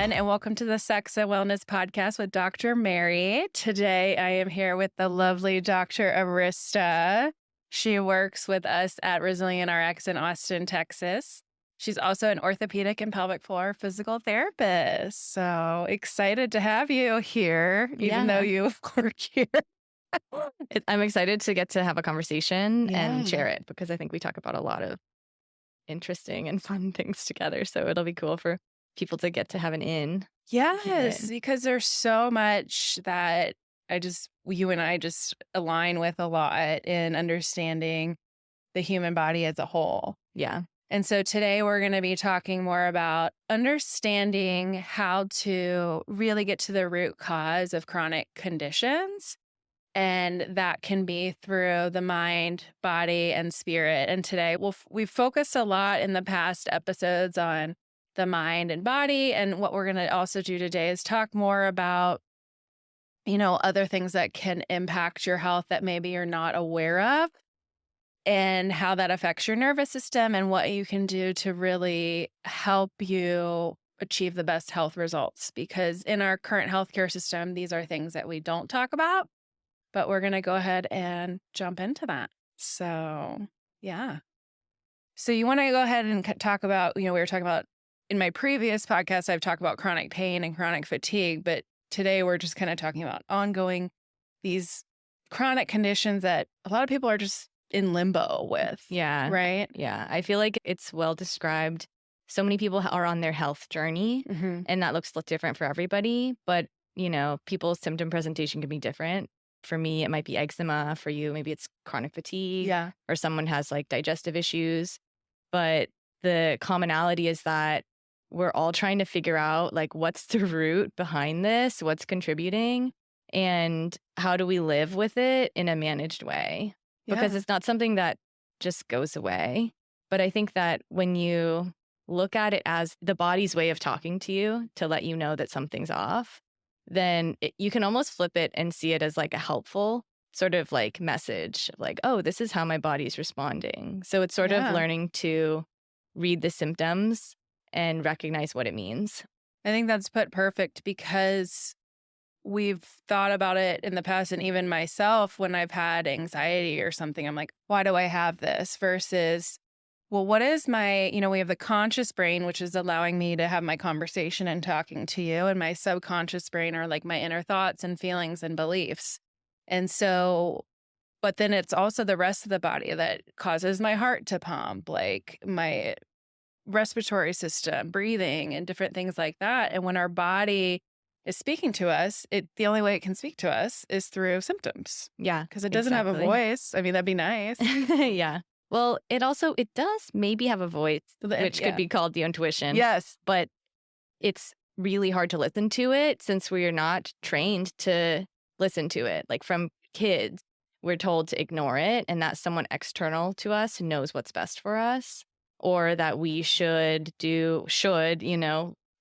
everyone, and welcome to the Sex and Wellness Podcast with Dr. Mary. Today, I am here with the lovely Dr. Arista. She works with us at ResilientRx in Austin, Texas. She's also an orthopedic and pelvic floor physical therapist. So excited to have you here, even though you work here. I'm excited to get to have a conversation and Yeah. share it because I think we talk about a lot of interesting and fun things together. So it'll be cool for people to get to have an in. Yes, because there's so much that you and I just align with a lot in understanding the human body as a whole. Yeah. And so today we're going to be talking more about understanding how to really get to the root cause of chronic conditions. And that can be through the mind, body, and spirit. And today we've focused a lot in the past episodes on the mind and body. And what we're going to also do today is talk more about, other things that can impact your health that maybe you're not aware of, and how that affects your nervous system and what you can do to really help you achieve the best health results. Because in our current healthcare system, these are things that we don't talk about. But we're going to go ahead and jump into that. So, yeah. So you want to go ahead and talk about, we were talking about in my previous podcast, I've talked about chronic pain and chronic fatigue, but today we're just kind of talking about ongoing, these chronic conditions that a lot of people are just in limbo with. Yeah. Right? Yeah. I feel like it's well described. So many people are on their health journey and that looks different for everybody. But, people's symptom presentation can be different. For me, it might be eczema. For you, maybe it's chronic fatigue. Yeah. Or someone has digestive issues. But the commonality is that we're all trying to figure out what's the root behind this, what's contributing, and how do we live with it in a managed way? Because it's not something that just goes away. But I think that when you look at it as the body's way of talking to you to let you know that something's off, then you can almost flip it and see it as a helpful sort of message of oh, this is how my body's responding. So it's sort of learning to read the symptoms and recognize what it means. I think that's put perfect, because we've thought about it in the past, and even myself, when I've had anxiety or something, I'm like, why do I have this? Versus, well, what is my, we have the conscious brain, which is allowing me to have my conversation and talking to you. And my subconscious brain are my inner thoughts and feelings and beliefs. And so, but then it's also the rest of the body that causes my heart to pump, my respiratory system, breathing, and different things like that. And when our body is speaking to us, the only way it can speak to us is through symptoms. Yeah. Because it doesn't have a voice. I mean, that'd be nice. Yeah. Well, it does maybe have a voice, which could be called the intuition. Yes. But it's really hard to listen to it since we are not trained to listen to it. From kids, we're told to ignore it and that someone external to us knows what's best for us, or that we should do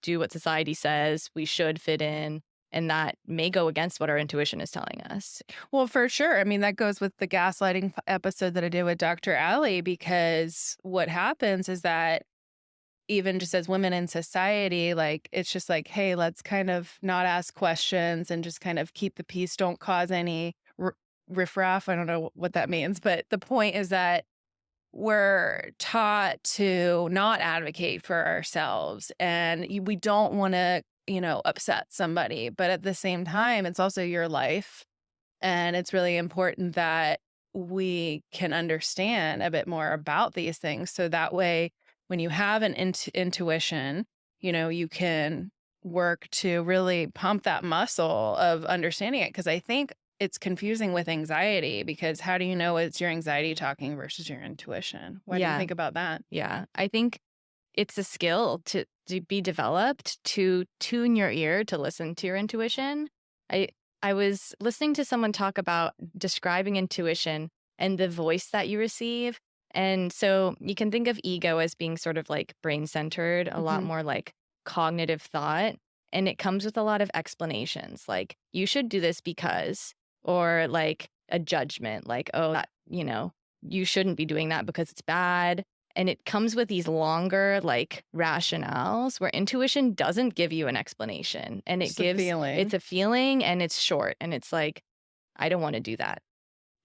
what society says, we should fit in. And that may go against what our intuition is telling us. Well, for sure. I mean, that goes with the gaslighting episode that I did with Dr. Ali, because what happens is that even just as women in society, it's just hey, let's kind of not ask questions and just kind of keep the peace. Don't cause any riffraff. I don't know what that means. But the point is that we're taught to not advocate for ourselves, and we don't want to upset somebody. But at the same time, it's also your life. And it's really important that we can understand a bit more about these things. So that way, when you have an intuition, you can work to really pump that muscle of understanding it. Because I think it's confusing with anxiety, because how do you know it's your anxiety talking versus your intuition? What do you think about that? Yeah, I think it's a skill to be developed to tune your ear to listen to your intuition. I was listening to someone talk about describing intuition and the voice that you receive. And so you can think of ego as being sort of brain-centered, a lot more cognitive thought. And it comes with a lot of explanations, you should do this because, or a judgment, oh, that, you shouldn't be doing that because it's bad. And it comes with these longer like rationales where intuition doesn't give you an explanation. And Just a feeling. it's a feeling and it's short. And it's like, I don't want to do that.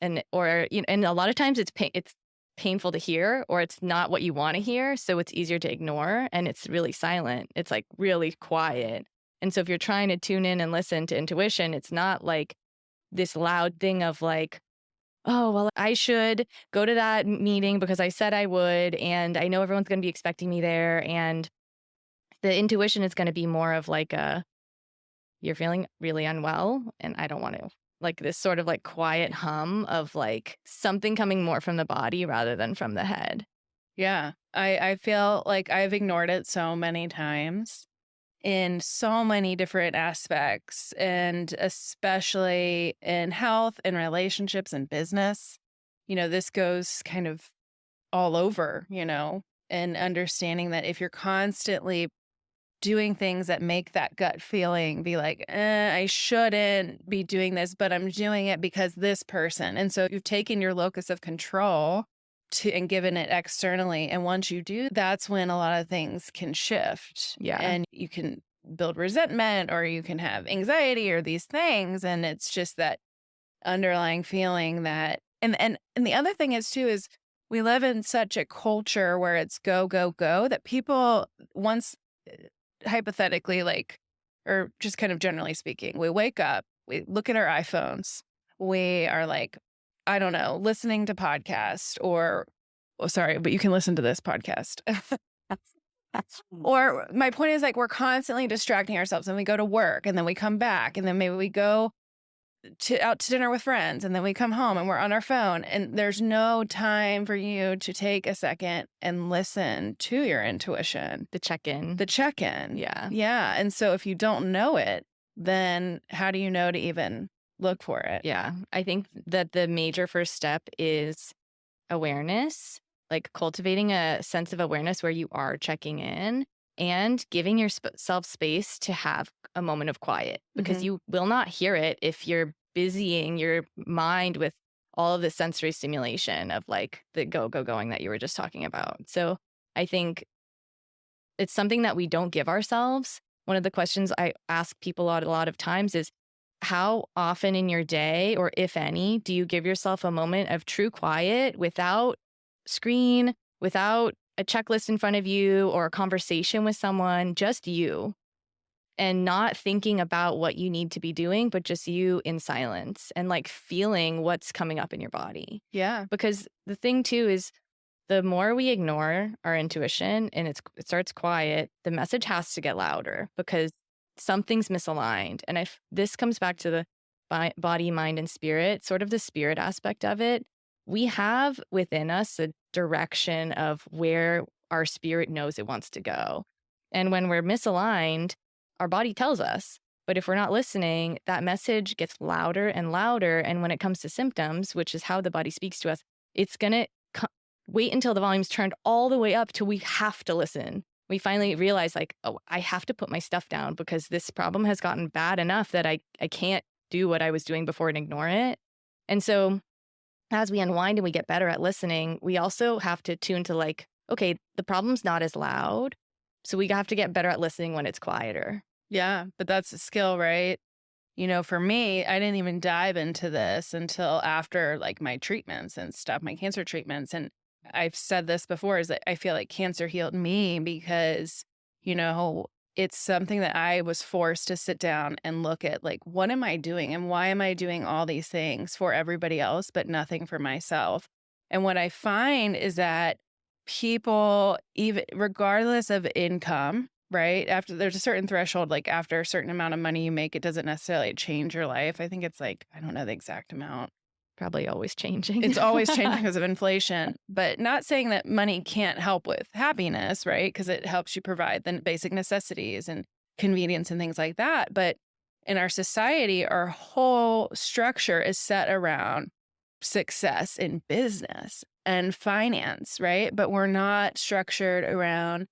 And, or, you know, and a lot of times it's painful to hear, or it's not what you want to hear. So it's easier to ignore, and it's really silent. It's like really quiet. And so if you're trying to tune in and listen to intuition, it's not like this loud thing of like, oh, well, I should go to that meeting because I said I would, and I know everyone's going to be expecting me there. And the intuition is going to be more of like you're feeling really unwell, and I don't want to. Like this sort of like quiet hum of like something coming more from the body rather than from the head. Yeah. I feel like I've ignored it so many times in so many different aspects, and especially in health and relationships and business. This goes kind of all over, and understanding that if you're constantly doing things that make that gut feeling be like, I shouldn't be doing this, but I'm doing it because this person. And so you've taken your locus of control and given it externally. And once you do, that's when a lot of things can shift. Yeah. And you can build resentment, or you can have anxiety, or these things. And it's just that underlying feeling that, and the other thing is too, is we live in such a culture where it's go, go, go, that people once hypothetically, like, or just kind of generally speaking, we wake up, we look at our iPhones, we are like, I don't know, listening to podcasts, or, oh, sorry, but you can listen to this podcast. Or my point is, like, we're constantly distracting ourselves, and we go to work, and then we come back, and then maybe we go out to dinner with friends, and then we come home and we're on our phone, and there's no time for you to take a second and listen to your intuition. The check-in. Yeah. Yeah. And so if you don't know it, then how do you know to even look for it? Yeah. I think that the major first step is awareness, like cultivating a sense of awareness where you are checking in and giving yourself space to have a moment of quiet, because you will not hear it if you're busying your mind with all of the sensory stimulation of like the going that you were just talking about. So I think it's something that we don't give ourselves. One of the questions I ask people a lot of times is, how often in your day, or if any, do you give yourself a moment of true quiet without screen, without a checklist in front of you or a conversation with someone, just you, and not thinking about what you need to be doing, but just you in silence and like feeling what's coming up in your body? Yeah. Because the thing too is, the more we ignore our intuition and it starts quiet, the message has to get louder because something's misaligned. And if this comes back to the body, mind, and spirit, sort of the spirit aspect of it, we have within us a direction of where our spirit knows it wants to go. And when we're misaligned, our body tells us. But if we're not listening, that message gets louder and louder. And when it comes to symptoms, which is how the body speaks to us, it's going to wait until the volume's turned all the way up till we have to listen. We finally realize like, oh, I have to put my stuff down because this problem has gotten bad enough that I can't do what I was doing before and ignore it. And so as we unwind and we get better at listening, we also have to tune to like, okay, the problem's not as loud. So we have to get better at listening when it's quieter. Yeah, but that's a skill, right? For me, I didn't even dive into this until after like my treatments and stuff, my cancer treatments. And I've said this before, is that I feel like cancer healed me because, it's something that I was forced to sit down and look at, like, what am I doing and why am I doing all these things for everybody else, but nothing for myself? And what I find is that people, even regardless of income, right? After there's a certain threshold, like after a certain amount of money you make, it doesn't necessarily change your life. I think it's like, I don't know the exact amount. Probably always changing. It's always changing because of inflation, but not saying that money can't help with happiness, right? Because it helps you provide the basic necessities and convenience and things like that. But in our society, our whole structure is set around success in business and finance, right? But we're not structured around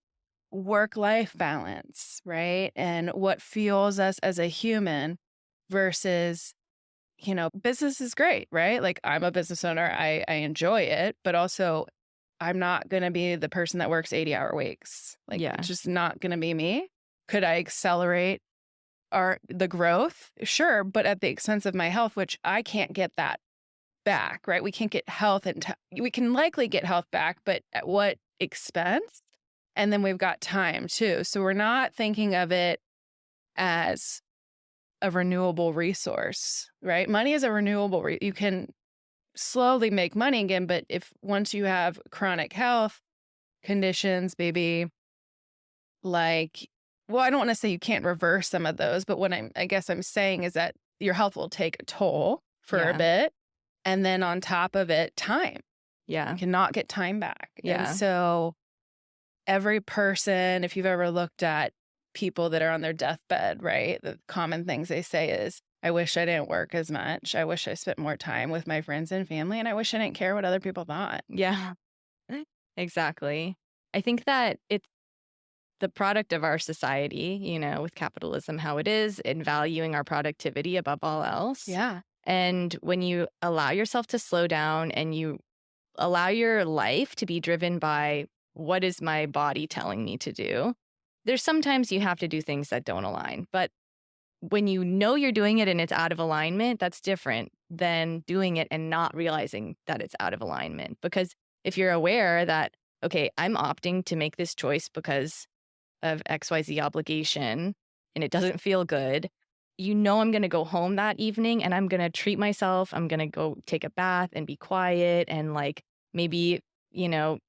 work-life balance, right? And what fuels us as a human versus, business is great, right? Like, I'm a business owner. I enjoy it, but also I'm not going to be the person that works 80-hour weeks. Like, Yeah. it's just not going to be me. Could I accelerate the growth? Sure, but at the expense of my health, which I can't get that back, right? We can't get health and we can likely get health back, but at what expense? And then we've got time too. So we're not thinking of it as a renewable resource, right? Money is a renewable. You can slowly make money again, but if once you have chronic health conditions, maybe like, well, I don't want to say you can't reverse some of those, but what I guess I'm saying is that your health will take a toll for a Yeah. bit. And then on top of it, time. Yeah. You cannot get time back. Yeah. And so every person, if you've ever looked at people that are on their deathbed, right? The common things they say is, I wish I didn't work as much. I wish I spent more time with my friends and family. And I wish I didn't care what other people thought. Yeah. Exactly. I think that it's the product of our society, you know, with capitalism, how it is, and valuing our productivity above all else. Yeah. And when you allow yourself to slow down and you allow your life to be driven by what is my body telling me to do, there's sometimes you have to do things that don't align. But when you know you're doing it and it's out of alignment, that's different than doing it and not realizing that it's out of alignment. Because if you're aware that, okay, I'm opting to make this choice because of XYZ obligation and it doesn't feel good, you know I'm going to go home that evening and I'm going to treat myself. I'm going to go take a bath and be quiet and like maybe, you know,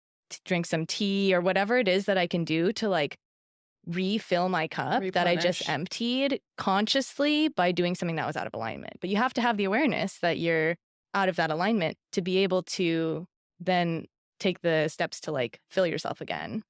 drink some tea or whatever it is that I can do to like refill my cup that I just Replenish. emptied consciously by doing something that was out of alignment. But you have to have the awareness that you're out of that alignment to be able to then take the steps to like fill yourself again.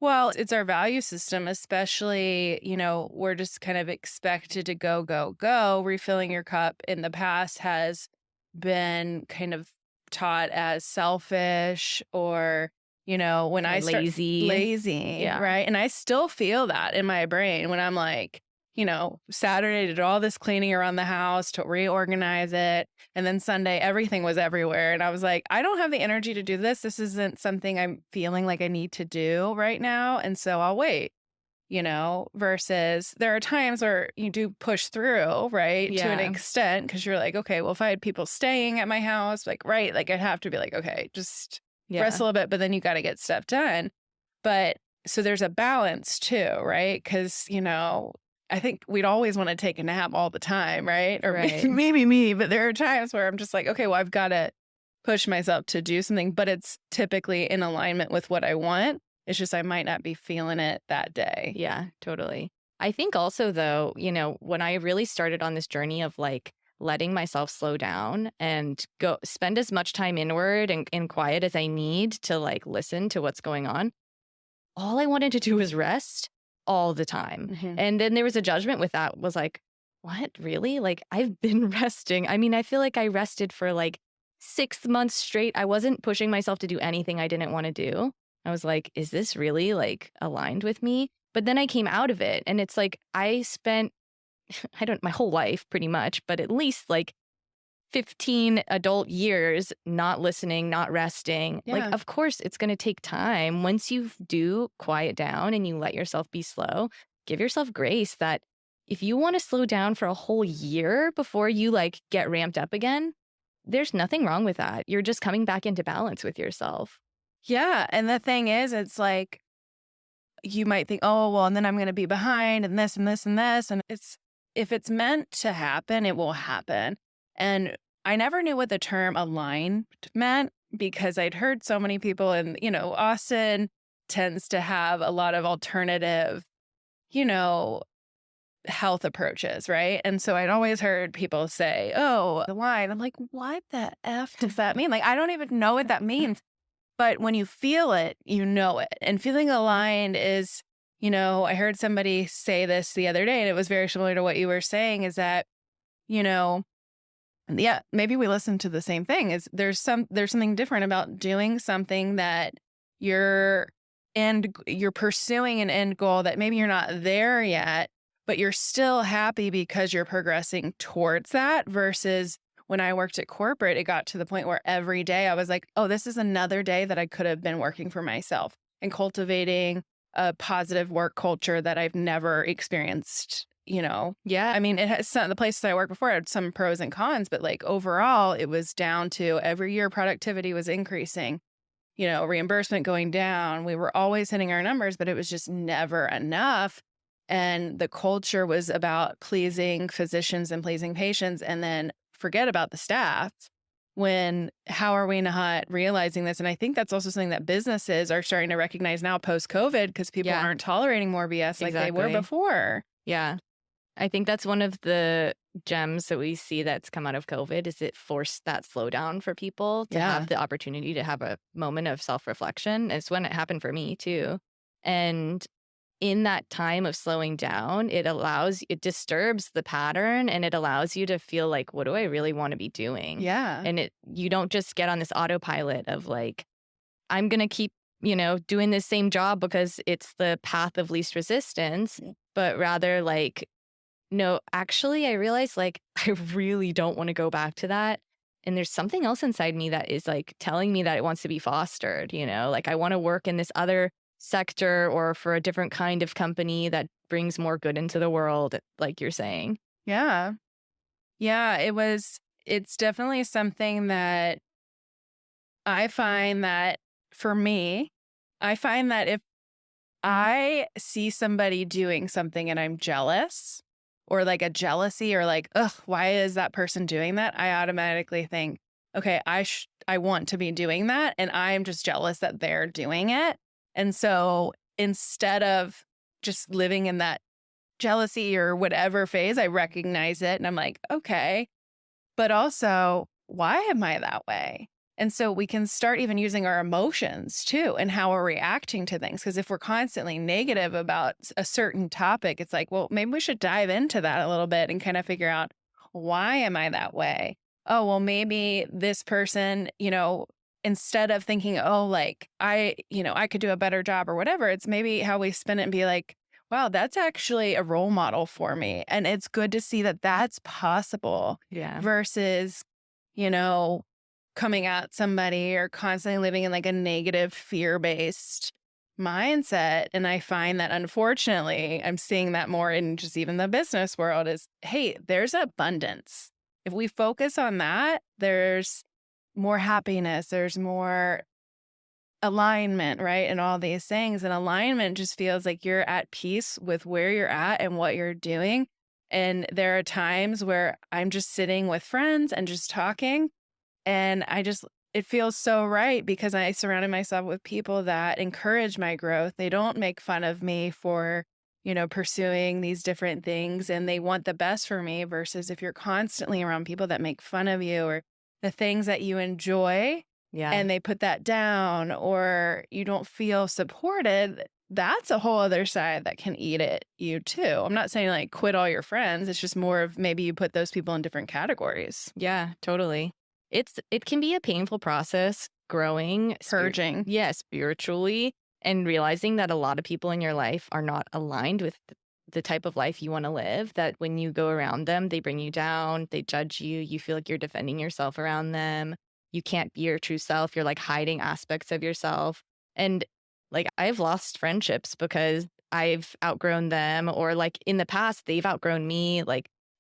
Well, it's our value system, especially, you know, we're just kind of expected to go, go, go. Refilling your cup in the past has been kind of taught as selfish or, you know, when I start lazy, Yeah. right? And I still feel that in my brain when I'm like, you know, Saturday did all this cleaning around the house to reorganize it. And then Sunday, everything was everywhere. And I was like, I don't have the energy to do this. This isn't something I'm feeling like I need to do right now. And so I'll wait, you know, versus there are times where you do push through, right? To an Yeah. extent, because you're like, okay, well, if I had people staying at my house, like, right, like I'd have to be like, okay, just rest a little bit, but then you got to get stuff done. But so there's a balance too, right? Because, you know, I think we'd always want to take a nap all the time, right? Or Right. maybe me, but there are times where I'm just like, okay, well, I've got to push myself to do something, but it's typically in alignment with what I want. It's just I might not be feeling it that day. Yeah, totally. I think also, though, you know, when I really started on this journey of like letting myself slow down and go spend as much time inward and quiet as I need to like listen to what's going on, all I wanted to do was rest all the time. Mhm. And then there was a judgment with that, was like, what, really? Like, I've been resting. I mean, I feel like I rested for like 6 months straight. I wasn't pushing myself to do anything I didn't want to do. I was like, is this really like aligned with me? But then I came out of it and it's like I spent, my whole life pretty much, but at least like 15 adult years not listening, not resting. Yeah. Like, of course, it's going to take time. Once you do quiet down and you let yourself be slow, give yourself grace that if you want to slow down for a whole year before you like get ramped up again, there's nothing wrong with that. You're just coming back into balance with yourself. Yeah. And the thing is, it's like, you might think, oh, well, and then I'm going to be behind and this and this and this. And if it's meant to happen, it will happen. And I never knew what the term aligned meant because I'd heard so many people, and, you know, Austin tends to have a lot of alternative, you know, health approaches, right? And so I'd always heard people say, oh, align. I'm like, what the F does that mean? Like, I don't even know what that means. But when you feel it, you know it. And feeling aligned is, you know, I heard somebody say this the other day, and it was very similar to what you were saying, is that, you know, yeah, maybe we listen to the same thing. Is there's something different about doing something that you're pursuing an end goal that maybe you're not there yet, but you're still happy because you're progressing towards that versus when I worked at corporate, it got to the point where every day I was like, oh, this is another day that I could have been working for myself and cultivating a positive work culture that I've never experienced, Yeah. I mean, it has the places I worked before had some pros and cons, but like overall, it was down to every year productivity was increasing, reimbursement going down. We were always hitting our numbers, but it was just never enough. And the culture was about pleasing physicians and pleasing patients, and then forget about the staff. How are we not realizing this? And I think that's also something that businesses are starting to recognize now post COVID, because people Yeah. aren't tolerating more BS like they were Exactly. before. Yeah. I think that's one of the gems that we see that's come out of COVID is it forced that slowdown for people to Yeah. have the opportunity to have a moment of self-reflection. It's when it happened for me too. And in that time of slowing down, it disturbs the pattern and it allows you to feel like, what do I really want to be doing? Yeah. And you don't just get on this autopilot of like, I'm going to keep, doing this same job because it's the path of least resistance, but rather like, no, actually, I realized like I really don't want to go back to that. And there's something else inside me that is like telling me that it wants to be fostered, like I want to work in this other sector or for a different kind of company that brings more good into the world, like you're saying. Yeah. Yeah. It's definitely something that I find that for me, I find that if I see somebody doing something and I'm jealous, or like a jealousy, or like, ugh, why is that person doing that? I automatically think, okay, I want to be doing that, and I'm just jealous that they're doing it. And so instead of just living in that jealousy or whatever phase, I recognize it and I'm like, okay, but also, why am I that way? And so we can start even using our emotions too and how we're reacting to things. Because if we're constantly negative about a certain topic, it's like, well, maybe we should dive into that a little bit and kind of figure out, why am I that way? Oh, well, maybe this person, instead of thinking, oh, like I could do a better job or whatever, it's maybe how we spin it and be like, wow, that's actually a role model for me. And it's good to see that that's possible Yeah. versus, you know, coming at somebody or constantly living in like a negative fear-based mindset. And I find that unfortunately, I'm seeing that more in just even the business world is, hey, there's abundance. If we focus on that, there's more happiness, there's more alignment, right? And all these things. And alignment just feels like you're at peace with where you're at and what you're doing. And there are times where I'm just sitting with friends and just talking. And it feels so right because I surrounded myself with people that encourage my growth. They don't make fun of me for, pursuing these different things, and they want the best for me versus if you're constantly around people that make fun of you or the things that you enjoy Yeah. and they put that down or you don't feel supported, that's a whole other side that can eat at you too. I'm not saying like quit all your friends. It's just more of maybe you put those people in different categories. Yeah, totally. It can be a painful process growing, Purging. spiritually, and realizing that a lot of people in your life are not aligned with the type of life you want to live, that when you go around them, they bring you down, they judge you, you feel like you're defending yourself around them. You can't be your true self. You're like hiding aspects of yourself. And like I've lost friendships because I've outgrown them, or like in the past, they've outgrown me.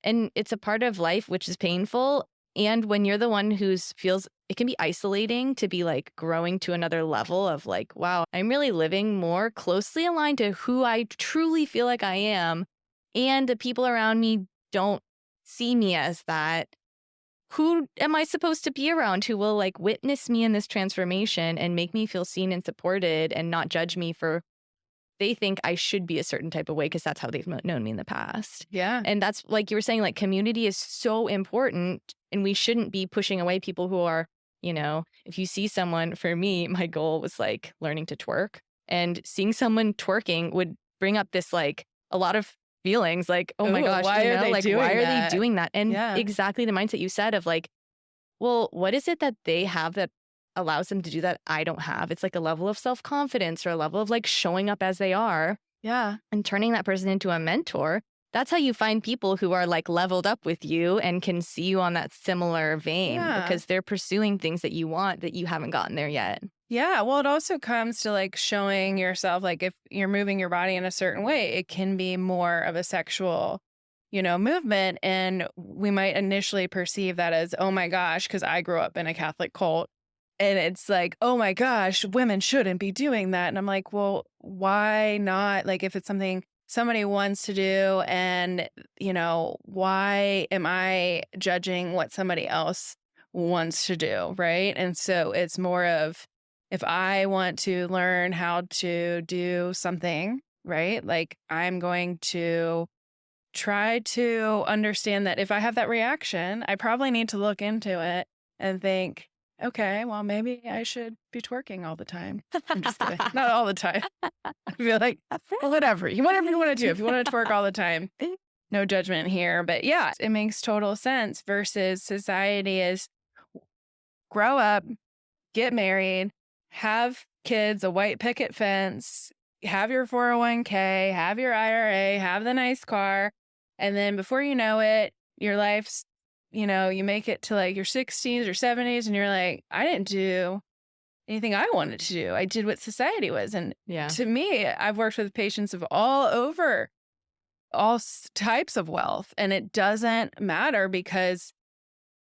And it's a part of life, which is painful. And when you're the one it can be isolating to be like growing to another level of like, wow, I'm really living more closely aligned to who I truly feel like I am. And the people around me don't see me as that. Who am I supposed to be around who will like witness me in this transformation and make me feel seen and supported and not judge me for they think I should be a certain type of way because that's how they've known me in the past. Yeah. And that's like you were saying, like community is so important and we shouldn't be pushing away people who are, if you see someone, for me, my goal was like learning to twerk, and seeing someone twerking would bring up this like a lot of feelings like, oh my gosh, why are they like doing why are that? they doing that? And Yeah. exactly the mindset you said of like, well, what is it that they have that allows them to do that I don't have? It's like a level of self-confidence or a level of like showing up as they are Yeah. and turning that person into a mentor. that's how you find people who are like leveled up with you and can see you on that similar vein Yeah. because they're pursuing things that you want that you haven't gotten there yet. Yeah. Well, it also comes to like showing yourself, like if you're moving your body in a certain way, it can be more of a sexual, movement. And we might initially perceive that as, oh my gosh, because I grew up in a Catholic cult. And it's like, oh my gosh, women shouldn't be doing that. And I'm like, well, why not? Like, if it's something somebody wants to do, and, why am I judging what somebody else wants to do? Right. And so it's more of, if I want to learn how to do something, right, like I'm going to try to understand that if I have that reaction, I probably need to look into it and think, okay, well, maybe I should be twerking all the time. I'm just kidding. Not all the time. I feel like, well, whatever you want to do. If you want to twerk all the time, no judgment here. But yeah, it makes total sense versus society is grow up, get married, have kids, a white picket fence, have your 401k, have your IRA, have the nice car. And then before you know it, your life's, you make it to like your 60s or 70s and you're like, I didn't do anything I wanted to do. I did what society was. And Yeah. to me, I've worked with patients of all over, all types of wealth. And it doesn't matter because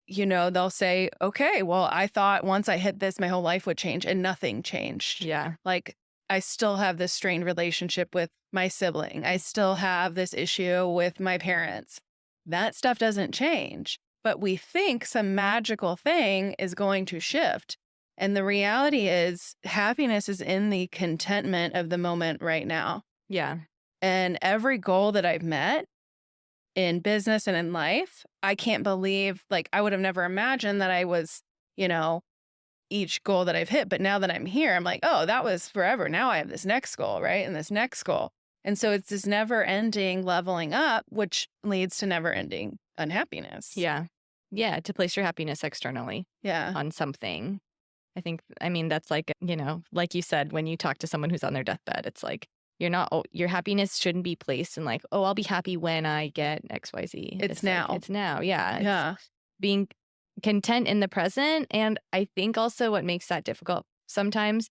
they'll say, okay, well, I thought once I hit this, my whole life would change, and nothing changed. Yeah. Like, I still have this strained relationship with my sibling. I still have this issue with my parents. That stuff doesn't change, but we think some magical thing is going to shift. And the reality is happiness is in the contentment of the moment right now. Yeah. And every goal that I've met in business and in life, I can't believe, like, I would have never imagined that I was, each goal that I've hit. But now that I'm here, I'm like, oh, that was forever. Now I have this next goal, right? And this next goal. And so it's this never ending leveling up, which leads to never ending unhappiness. Yeah. Yeah. To place your happiness externally Yeah. on something. I mean, that's like, like you said, when you talk to someone who's on their deathbed, it's like, your happiness shouldn't be placed in like, oh, I'll be happy when I get XYZ. It's now. Like, it's now. Yeah. Yeah. Being content in the present. And I think also what makes that difficult sometimes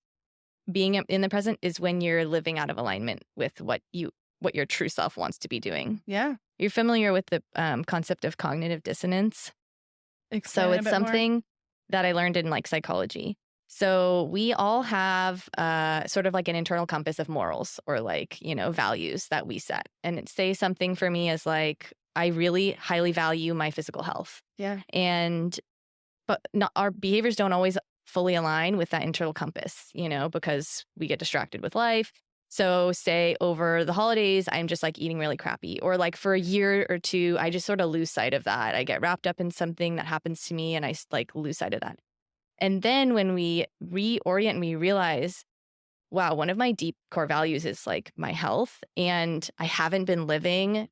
being in the present is when you're living out of alignment with what your true self wants to be doing. Yeah. You're familiar with the concept of cognitive dissonance. So it's something that I learned in like psychology. So we all have sort of like an internal compass of morals or like, values that we set. And it say something for me as like, I really highly value my physical health. Yeah. But our behaviors don't always fully align with that internal compass, because we get distracted with life. So say over the holidays, I'm just like eating really crappy, or like for a year or two, I just sort of lose sight of that. I get wrapped up in something that happens to me and I like lose sight of that. And then when we reorient and we realize, wow, one of my deep core values is like my health, and I haven't been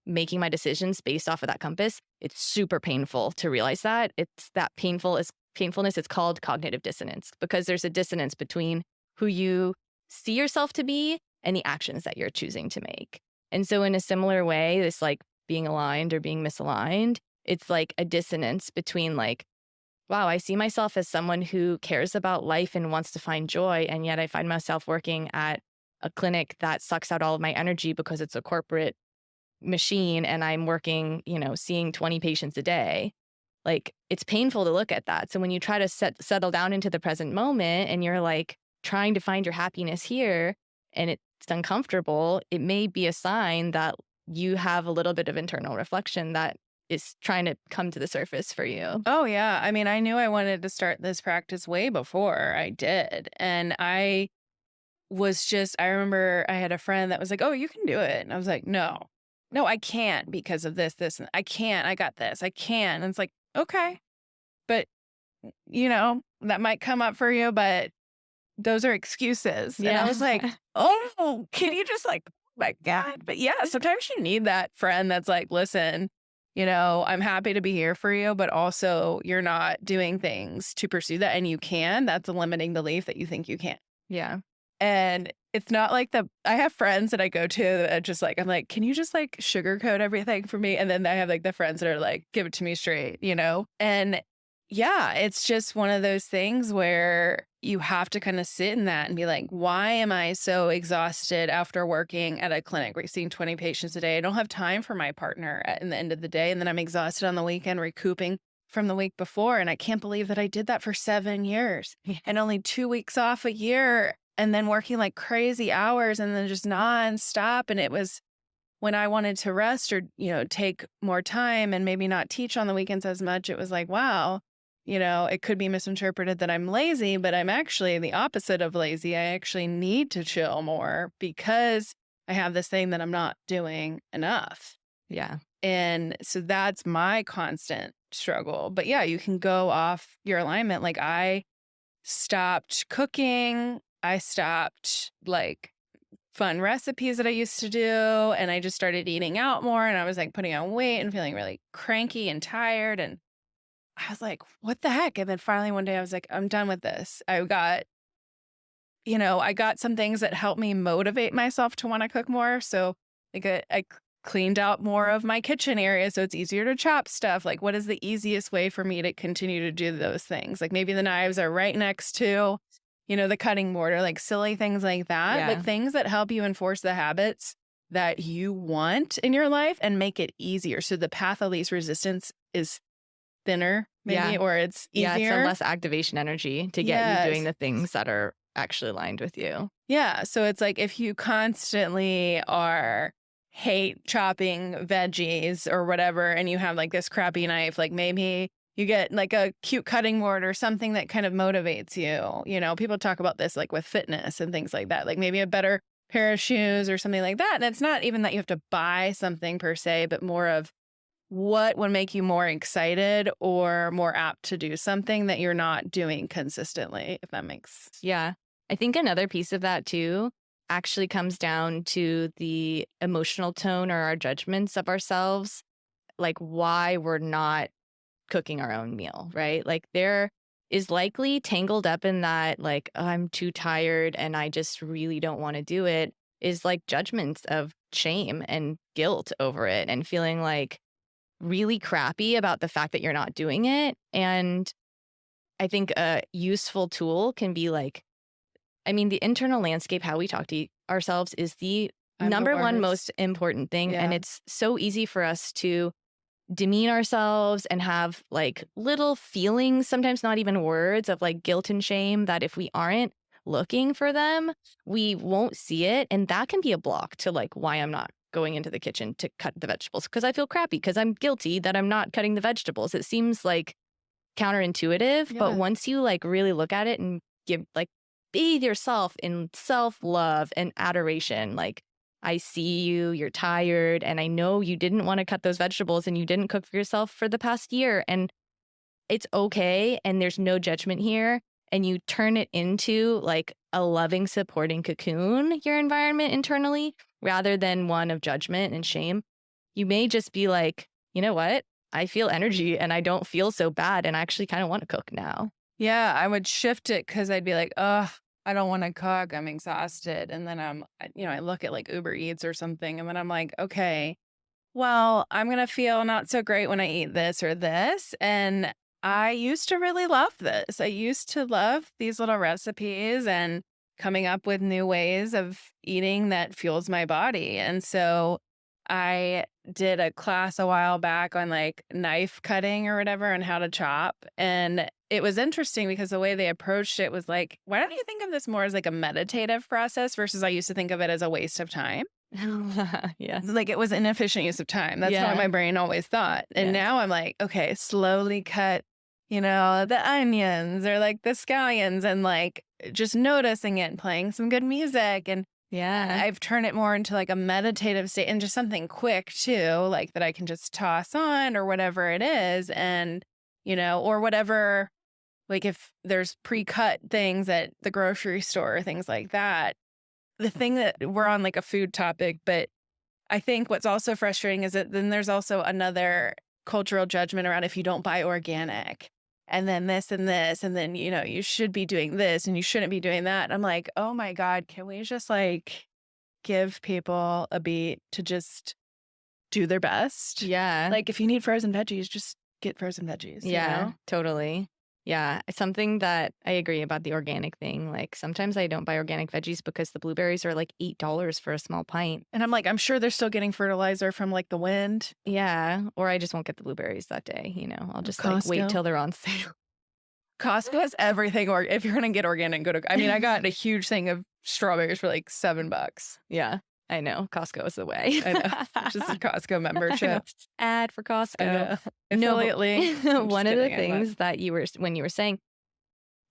making my decisions based off of that compass. It's super painful to realize that. It's that painfulness. It's called cognitive dissonance because there's a dissonance between who you see yourself to be and the actions that you're choosing to make. And so in a similar way, this like being aligned or being misaligned, it's like a dissonance between like, wow, I see myself as someone who cares about life and wants to find joy. And yet I find myself working at a clinic that sucks out all of my energy because it's a corporate machine and I'm working, seeing 20 patients a day. Like, it's painful to look at that. So when you try to settle down into the present moment and you're like trying to find your happiness here and it's uncomfortable, it may be a sign that you have a little bit of internal reflection that is trying to come to the surface for you. Oh, yeah. I mean, I knew I wanted to start this practice way before I did. And I remember I had a friend that was like, oh, you can do it. And I was like, no, I can't because of this, and I can't. I got this. I can. And it's like, okay. But, that might come up for you, but those are excuses. Yeah. And I was like, oh, can you just like, oh my God. But yeah, sometimes you need that friend that's like, listen, I'm happy to be here for you, but also you're not doing things to pursue that. And you can. That's a limiting belief that you think you can't. Yeah. And it's not like I have friends that I go to that are just like, I'm like, can you just like sugarcoat everything for me? And then I have like the friends that are like, give it to me straight, you know? And yeah, it's just one of those things where you have to kind of sit in that and be like, why am I so exhausted after working at a clinic where you're seeing 20 patients a day? I don't have time for my partner in the end of the day. And then I'm exhausted on the weekend recouping from the week before. And I can't believe that I did that for 7 years and only 2 weeks off a year and then working like crazy hours and then just nonstop. And it was when I wanted to rest or, take more time and maybe not teach on the weekends as much, it was like, wow, it could be misinterpreted that I'm lazy, but I'm actually the opposite of lazy. I actually need to chill more because I have this thing that I'm not doing enough. Yeah. And so that's my constant struggle. But yeah, you can go off your alignment. Like I stopped cooking. I stopped like fun recipes that I used to do. And I just started eating out more. And I was like putting on weight and feeling really cranky and tired. And I was like, what the heck? And then finally one day I was like, I'm done with this. I got some things that helped me motivate myself to want to cook more. So like I cleaned out more of my kitchen area so it's easier to chop stuff. Like what is the easiest way for me to continue to do those things? Like maybe the knives are right next to, the cutting board or like silly things like that. Yeah. But things that help you enforce the habits that you want in your life and make it easier. So the path of least resistance is thinner, maybe, or it's easier. Yeah, it's some less activation energy to get you doing the things that are actually aligned with you. Yeah. So it's like if you constantly hate chopping veggies or whatever, and you have like this crappy knife, like maybe you get like a cute cutting board or something that kind of motivates you. People talk about this like with fitness and things like that, like maybe a better pair of shoes or something like that. And it's not even that you have to buy something per se, but more of what would make you more excited or more apt to do something that you're not doing consistently, if that makes. Yeah. I think another piece of that too actually comes down to the emotional tone or our judgments of ourselves, like why we're not cooking our own meal, right? Like there is likely tangled up in that, like, oh, I'm too tired and I just really don't want to do it, is like judgments of shame and guilt over it and feeling like really crappy about the fact that you're not doing it. And I think a useful tool can be like, the internal landscape, how we talk to ourselves is the number one most important thing. Yeah. And it's so easy for us to demean ourselves and have like little feelings, sometimes not even words, of like guilt and shame that if we aren't looking for them, we won't see it. And that can be a block to like why I'm not going into the kitchen to cut the vegetables, because I feel crappy because I'm guilty that I'm not cutting the vegetables. It seems like counterintuitive, but once you like really look at it and bathe yourself in self-love and adoration, like, I see you, you're tired, and I know you didn't want to cut those vegetables and you didn't cook for yourself for the past year, and it's okay, and there's no judgment here, and you turn it into like a loving, supporting cocoon, your environment internally, rather than one of judgment and shame. You may just be like, you know what? I feel energy and I don't feel so bad, and I actually kind of want to cook now. Yeah, I would shift it because I'd be like, oh, I don't want to cook. I'm exhausted. And then I look at like Uber Eats or something. And then I'm like, okay, well, I'm going to feel not so great when I eat this or this. And I used to really love this. I used to love these little recipes and coming up with new ways of eating that fuels my body. And so I did a class a while back on like knife cutting or whatever and how to chop. And it was interesting because the way they approached it was like, why don't you think of this more as like a meditative process versus I used to think of it as a waste of time? Yes. Like it was inefficient use of time. That's what my brain always thought. And now I'm like, okay, slowly cut, the onions or like the scallions and like just noticing it and playing some good music. And I've turned it more into like a meditative state and just something quick too, like that I can just toss on or whatever it is. And, or whatever, like if there's pre-cut things at the grocery store, things like that. The thing that we're on like a food topic, but I think what's also frustrating is that then there's also another cultural judgment around if you don't buy organic. and then this and this, and then, you should be doing this and you shouldn't be doing that. And I'm like, oh my God, can we just like give people a beat to just do their best? Yeah. Like if you need frozen veggies, just get frozen veggies, Yeah, totally. Yeah, something that I agree about the organic thing. Like sometimes I don't buy organic veggies because the blueberries are like $8 for a small pint. And I'm like, I'm sure they're still getting fertilizer from like the wind. Yeah, or I just won't get the blueberries that day, I'll just like wait Costco. till they're on sale. Costco has everything. Or if you're going to get organic, I got a huge thing of strawberries for like $7. Yeah, I know. Costco is the way. I know. Just a Costco membership. Ad for Costco. Affiliate link. One of the things that when you were saying,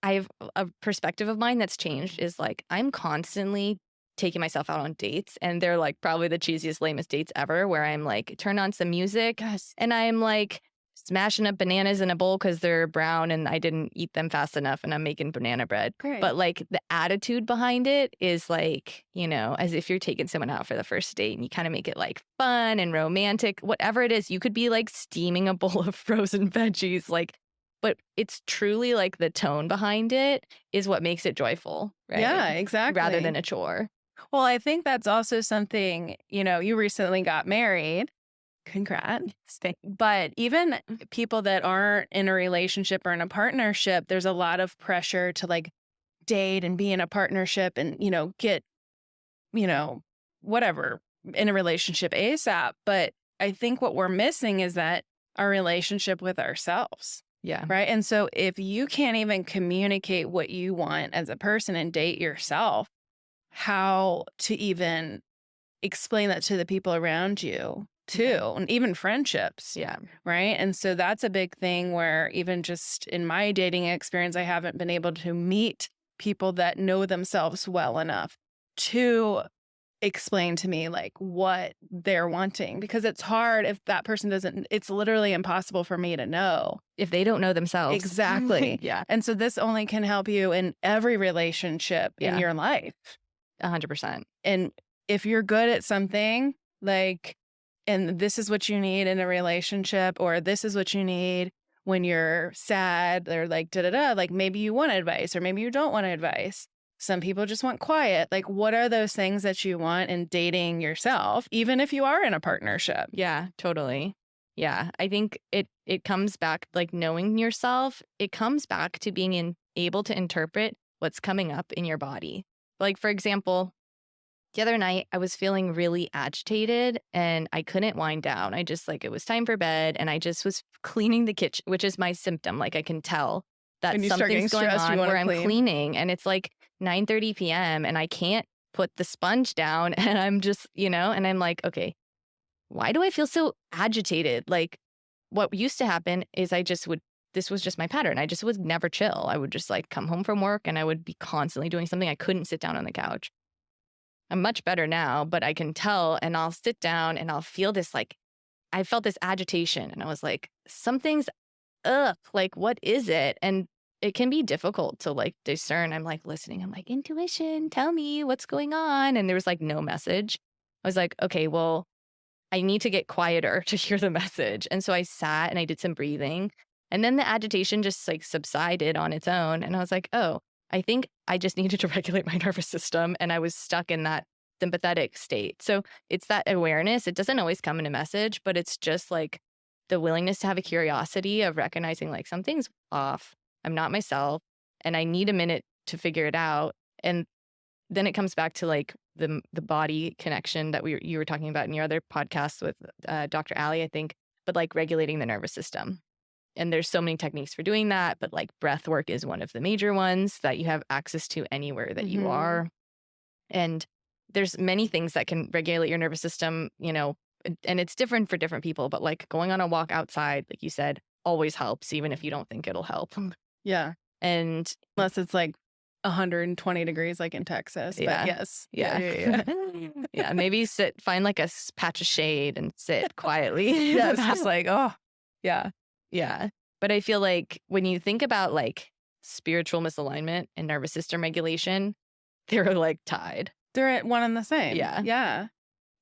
I have a perspective of mine that's changed is like I'm constantly taking myself out on dates, and they're like probably the cheesiest, lamest dates ever, where I'm like turn on some music and I'm like smashing up bananas in a bowl because they're brown and I didn't eat them fast enough, and I'm making banana bread. Great. But like the attitude behind it is like, as if you're taking someone out for the first date, and you kind of make it like fun and romantic, whatever it is. You could be like steaming a bowl of frozen veggies, but it's truly like the tone behind it is what makes it joyful, right? Yeah, exactly. Rather than a chore. Well, I think that's also something, you recently got married. Congrats. But even people that aren't in a relationship or in a partnership, there's a lot of pressure to like date and be in a partnership and, get, whatever in a relationship ASAP. But I think what we're missing is that our relationship with ourselves. Yeah. Right. And so if you can't even communicate what you want as a person and date yourself, how to even explain that to the people around you too, and even friendships. Yeah. Right. And so that's a big thing where even just in my dating experience, I haven't been able to meet people that know themselves well enough to explain to me like what they're wanting, because it's hard if that person doesn't. It's literally impossible for me to know if they don't know themselves. Exactly. Yeah. And so this only can help you in every relationship in your life. 100%. And if you're good at something, like, and this is what you need in a relationship, or this is what you need when you're sad, or like like maybe you want advice or maybe you don't want advice. Some people just want quiet. Like, what are those things that you want in dating yourself, even if you are in a partnership? Yeah, totally. Yeah, I think it comes back, like knowing yourself, it comes back to being able to interpret what's coming up in your body. Like, for example, the other night I was feeling really agitated and I couldn't wind down. I just it was time for bed, and I just was cleaning the kitchen, which is my symptom. Like I can tell that something's going on where I'm cleaning, and it's like 9:30 p.m. and I can't put the sponge down, and I'm just, and I'm like, okay, why do I feel so agitated? Like what used to happen is this was just my pattern. I just would never chill. I would just like come home from work and I would be constantly doing something. I couldn't sit down on the couch. I'm much better now, but I can tell, and I'll sit down and I'll feel this, I felt this agitation, and I was like, something's up, like, what is it? And it can be difficult to discern. I'm listening. I'm like, intuition, tell me what's going on. And there was no message. I was like, okay, well, I need to get quieter to hear the message. And so I sat and I did some breathing, and then the agitation just subsided on its own. And I was like, oh, I think I just needed to regulate my nervous system, and I was stuck in that sympathetic state. So it's that awareness. It doesn't always come in a message, but it's just the willingness to have a curiosity of recognizing something's off. I'm not myself, and I need a minute to figure it out. And then it comes back to the body connection that you were talking about in your other podcast with Dr. Ali, I think, but regulating the nervous system. And there's so many techniques for doing that, but breath work is one of the major ones that you have access to anywhere that you are. And there's many things that can regulate your nervous system, and it's different for different people, but going on a walk outside, like you said, always helps, even if you don't think it'll help. Yeah. And unless it's 120 degrees like in Texas. But yes. Yeah. Yeah. Maybe find a patch of shade and sit quietly. Yeah. It's just oh, yeah. Yeah. But I feel when you think about spiritual misalignment and nervous system regulation, they're tied. They're one and the same. Yeah. Yeah.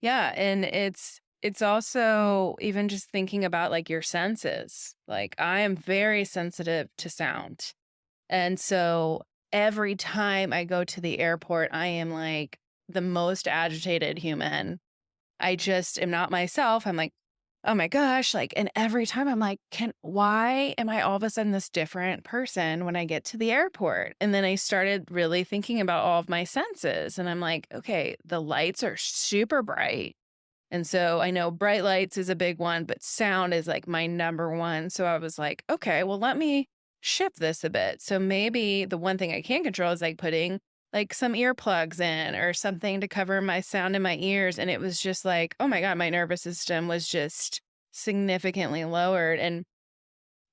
Yeah. And it's it's also even just thinking about like your senses. Like I am very sensitive to sound. And so every time I go to the airport, I am like the most agitated human. I just am not myself. I'm like, oh my gosh. Like, and every time I'm like, why am I all of a sudden this different person when I get to the airport? And then I started really thinking about all of my senses. And I'm like, okay, the lights are super bright. And so I know bright lights is a big one, but sound is like my number one. So I was like, okay, well, let me shift this a bit. So maybe the one thing I can control is like putting like some earplugs in or something to cover my sound in my ears. And it was just like, oh my God, my nervous system was just significantly lowered. And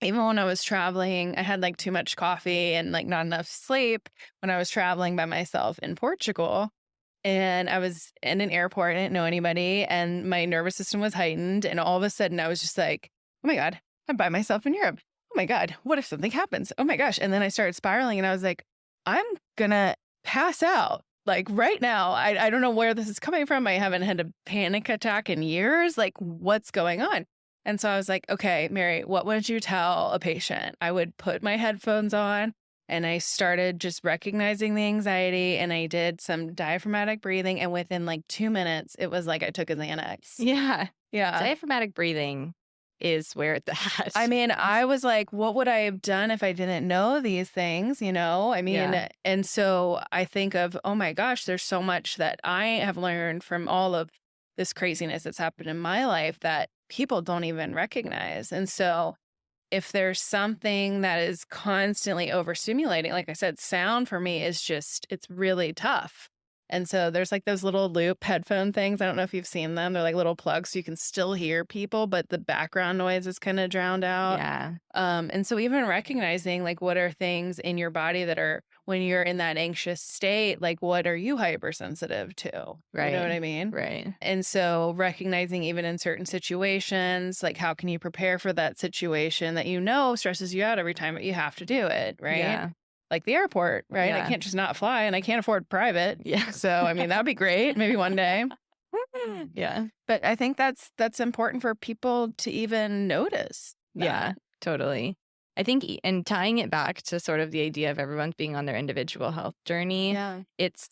even when I was traveling, I had like too much coffee and like not enough sleep when I was traveling by myself in Portugal. And I was in an airport, I didn't know anybody, and my nervous system was heightened. And all of a sudden, I was just like, oh my God, I'm by myself in Europe. Oh my God, what if something happens? Oh my gosh. And then I started spiraling, and I was like, I'm gonna pass out. Like right now, I don't know where this is coming from. I haven't had a panic attack in years. Like, what's going on? And so I was like, okay, Mary, what would you tell a patient? I would put my headphones on and I started just recognizing the anxiety and I did some diaphragmatic breathing. And within like 2 minutes, it was like I took a Xanax. Yeah. Yeah. Diaphragmatic breathing is where it's I at. mean, I was like, what would I have done if I didn't know these things? You know, I mean, Yeah. and so I think of, oh my gosh, there's so much that I have learned from all of this craziness that's happened in my life that people don't even recognize. And so if there's something that is constantly overstimulating, like I said, sound for me is just, it's really tough. And so there's like those little loop headphone things. I don't know if you've seen them. They're like little plugs so you can still hear people, but the background noise is kind of drowned out. Yeah. And so even recognizing like what are things in your body that are when you're in that anxious state, like what are you hypersensitive to? You know what Right. I mean? Right. And so recognizing even in certain situations, like how can you prepare for that situation that you know stresses you out every time that you have to do it, right? Yeah. Like the airport, right? I Yeah. can't just not fly and I can't afford private. Yeah. So I mean that'd be great, maybe one day. Yeah. But I think that's important for people to even notice Yeah. that. Totally. I think, and tying it back to sort of the idea of everyone's being on their individual health journey, Yeah. it's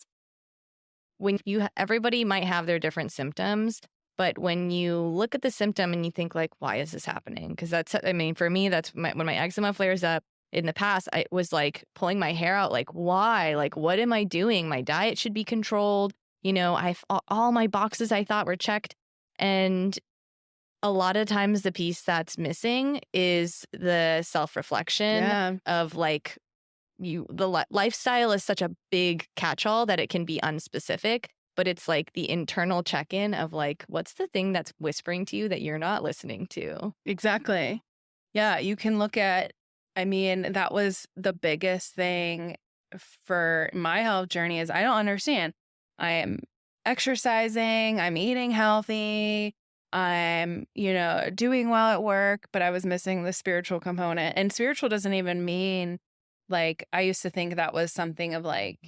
when everybody might have their different symptoms, but when you look at the symptom and you think like, why is this happening? Because that's, I mean, for me, that's when my eczema flares up. In the past, I was like pulling my hair out, like, why? Like, what am I doing? My diet should be controlled. You know, all my boxes I thought were checked. And a lot of times the piece that's missing is the self-reflection Yeah. of like lifestyle is such a big catch-all that it can be unspecific, but it's like the internal check-in of like, what's the thing that's whispering to you that you're not listening to? Exactly. Yeah, you can look at, I mean, that was the biggest thing for my health journey is I don't understand. I am exercising, I'm eating healthy, I'm, doing well at work, but I was missing the spiritual component. And spiritual doesn't even mean like I used to think that was something of like,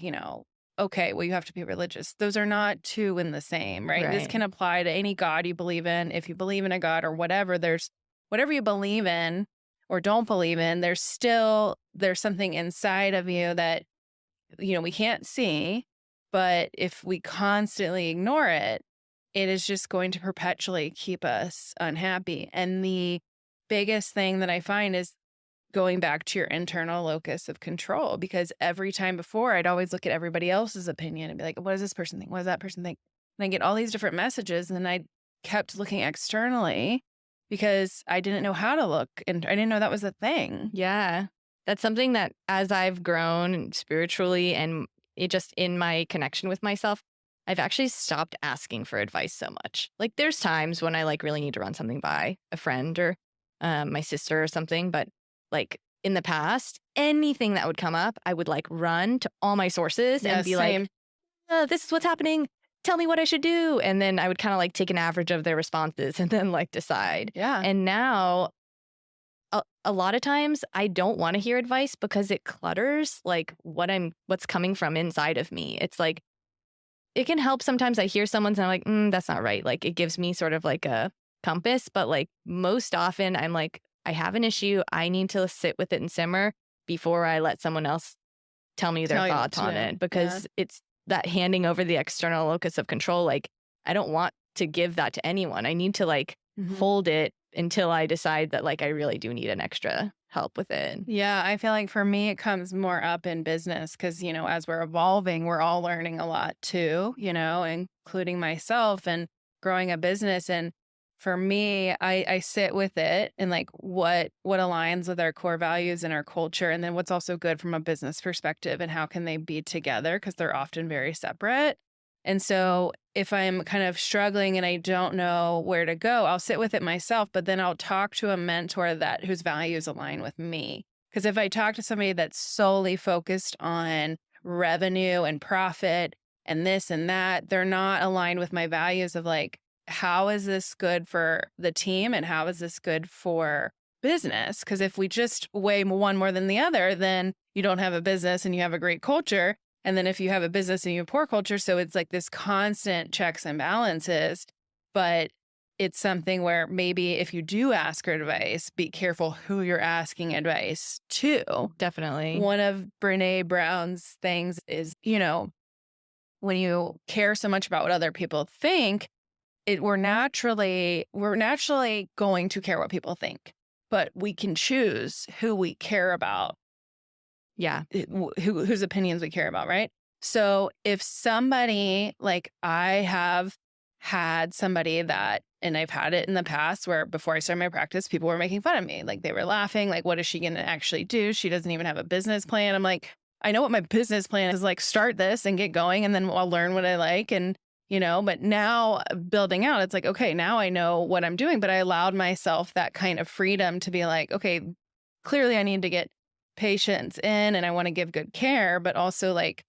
okay, well, you have to be religious. Those are not two in the same, right? This Right. can apply to any God you believe in. If you believe in a God or whatever, there's whatever you believe in or don't believe in, there's something inside of you that, we can't see, but if we constantly ignore it, it is just going to perpetually keep us unhappy. And the biggest thing that I find is going back to your internal locus of control, because every time before I'd always look at everybody else's opinion and be like, what does this person think? What does that person think? And I get all these different messages and I kept looking externally because I didn't know how to look and I didn't know that was a thing. Yeah. That's something that as I've grown spiritually and it just in my connection with myself, I've actually stopped asking for advice so much. Like there's times when I like really need to run something by a friend or my sister or something, but like in the past, anything that would come up, I would like run to all my sources Yeah, and be like, same. this is what's happening. Tell me what I should do. And then I would kind of like take an average of their responses and then like decide. Yeah. And now a lot of times I don't want to hear advice because it clutters like what's coming from inside of me. It's like it can help sometimes. I hear someone's and I'm like, that's not right. Like, it gives me sort of like a compass, but like most often I'm like, I have an issue. I need to sit with it and simmer before I let someone else tell me their Tell you what thoughts to on do. it, Yeah. because it's that handing over the external locus of control. Like, I don't want to give that to anyone. I need to like Mhm. hold it until I decide that like I really do need an extra help with it. Yeah, I feel like for me, it comes more up in business because, as we're evolving, we're all learning a lot too, including myself and growing a business. And for me, I sit with it and like what aligns with our core values and our culture, and then what's also good from a business perspective and how can they be together because they're often very separate. And so if I'm kind of struggling and I don't know where to go, I'll sit with it myself, but then I'll talk to a mentor whose values align with me. Because if I talk to somebody that's solely focused on revenue and profit and this and that, they're not aligned with my values of like, how is this good for the team and how is this good for business? Because if we just weigh one more than the other, then you don't have a business and you have a great culture. And then if you have a business and you have poor culture, so it's like this constant checks and balances. But it's something where maybe if you do ask for advice, be careful who you're asking advice to. Definitely. One of Brene Brown's things is, when you care so much about what other people think, we're naturally going to care what people think, but we can choose who we care about, Yeah. whose opinions we care about, right? So if somebody, like I have had somebody that, and I've had it in the past where before I started my practice, people were making fun of me. Like they were laughing, like, what is she going to actually do? She doesn't even have a business plan. I'm like, I know what my business plan is, like start this and get going and then I'll learn what I like. And, but now building out, it's like, okay, now I know what I'm doing, but I allowed myself that kind of freedom to be like, okay, clearly I need to get patients in and I want to give good care, but also like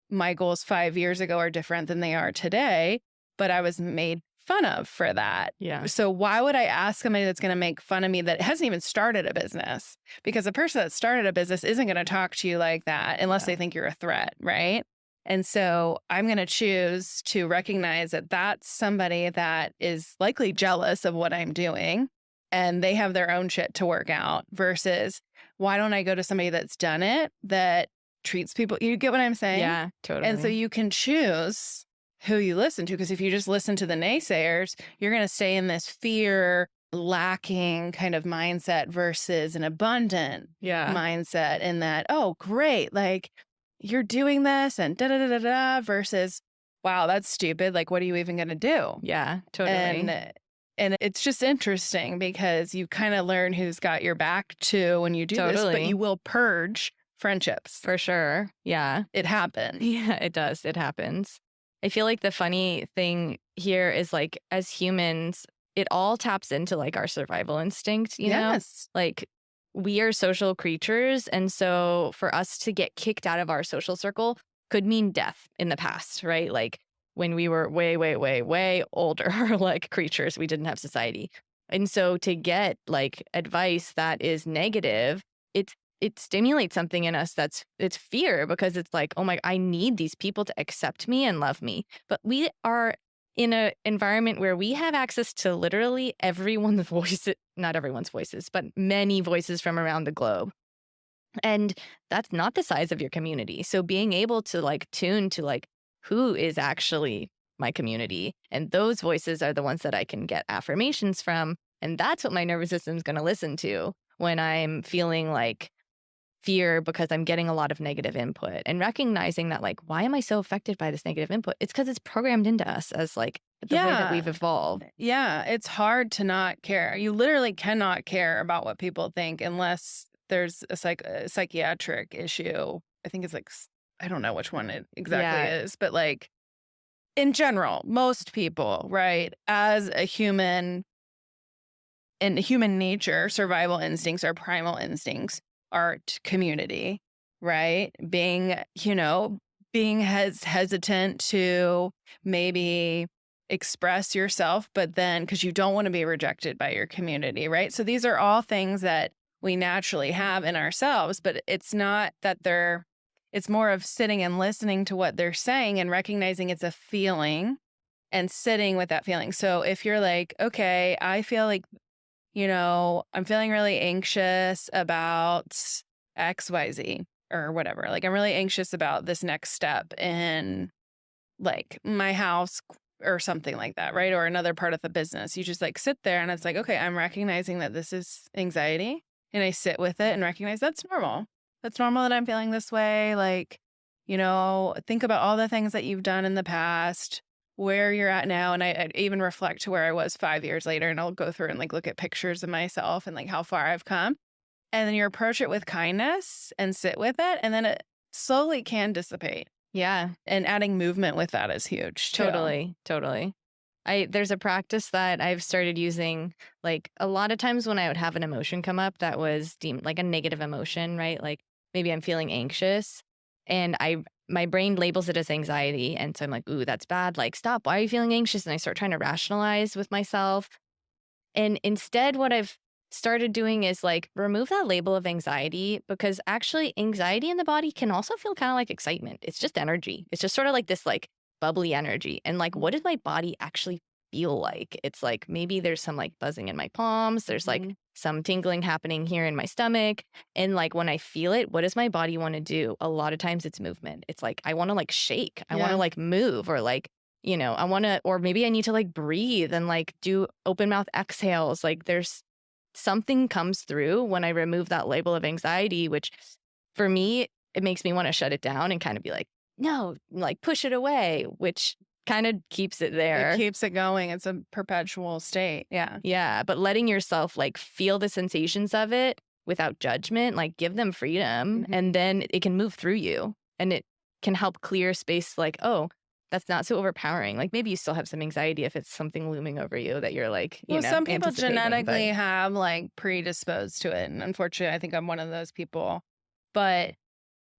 my goals 5 years ago are different than they are today, but I was made fun of for that. Yeah. So why would I ask somebody that's going to make fun of me that hasn't even started a business? Because a person that started a business isn't going to talk to you like that unless they think you're a threat, right? And so I'm going to choose to recognize that that's somebody that is likely jealous of what I'm doing and they have their own shit to work out versus why don't I go to somebody that's done it, that treats people, you get what I'm saying? Yeah, totally. And so you can choose who you listen to, because if you just listen to the naysayers, you're going to stay in this fear lacking kind of mindset versus an abundant mindset in that, oh, great, like you're doing this and da da da da da versus, wow, that's stupid. Like, what are you even going to do? Yeah, totally. And it's just interesting because you kind of learn who's got your back too when you do this, but you will purge friendships. For sure. Yeah. It happens. Yeah, it does. It happens. I feel like the funny thing here is like, as humans, it all taps into like our survival instinct, you know? Like, we are social creatures. And so for us to get kicked out of our social circle could mean death in the past, right? Like when we were way, way, way, way older, like creatures, we didn't have society. And so to get like advice that is negative, it stimulates something in us it's fear, because it's like, oh my, I need these people to accept me and love me. But we are in an environment where we have access to literally everyone's voices, not everyone's voices, but many voices from around the globe. And that's not the size of your community. So being able to like tune to like who is actually my community, and those voices are the ones that I can get affirmations from. And that's what my nervous system is going to listen to when I'm feeling like fear, because I'm getting a lot of negative input, and recognizing that like, why am I so affected by this negative input? It's because it's programmed into us as like the way that we've evolved. Yeah, it's hard to not care. You literally cannot care about what people think unless there's a psychiatric issue. I think it's like, I don't know which one it exactly is, but like in general, most people, right, as a human, in human nature, survival instincts are primal instincts, art, community, right? Being hesitant to maybe express yourself, but then because you don't want to be rejected by your community, right? So these are all things that we naturally have in ourselves, but it's not that they're It's more of sitting and listening to what they're saying and recognizing it's a feeling and sitting with that feeling. So if you're like, okay, I feel like, I'm feeling really anxious about XYZ or whatever. Like, I'm really anxious about this next step in like my house or something like that, right? Or another part of the business. You just like sit there and it's like, okay, I'm recognizing that this is anxiety, and I sit with it and recognize that's normal. That's normal that I'm feeling this way. Like, think about all the things that you've done in the past, where you're at now. And I even reflect to where I was 5 years later, and I'll go through and like look at pictures of myself and like how far I've come. And then you approach it with kindness and sit with it. And then it slowly can dissipate. Yeah, And adding movement with that is huge too. totally. There's a practice that I've started using, like a lot of times when I would have an emotion come up that was deemed like a negative emotion, right? Like maybe I'm feeling anxious and my brain labels it as anxiety. And so I'm like, ooh, that's bad. Like, stop. Why are you feeling anxious? And I start trying to rationalize with myself. And instead, what I've started doing is like remove that label of anxiety, because actually anxiety in the body can also feel kind of like excitement. It's just energy. It's just sort of like this like bubbly energy. And like, what does my body actually feel like? It's like maybe there's some like buzzing in my palms. There's like some tingling happening here in my stomach. And like when I feel it, what does my body want to do? A lot of times it's movement. It's like I want to like shake. I want to like move, or like, I want to, or maybe I need to like breathe and like do open mouth exhales. Like there's something comes through when I remove that label of anxiety, which for me, it makes me want to shut it down and kind of be like, no, like push it away, which kind of keeps it there. It keeps it going. It's a perpetual state. Yeah. Yeah. But letting yourself like feel the sensations of it without judgment, like give them freedom, and then it can move through you and it can help clear space. Like, oh, that's not so overpowering. Like maybe you still have some anxiety if it's something looming over you that you're like, some people genetically but have like predisposed to it. And unfortunately, I think I'm one of those people. But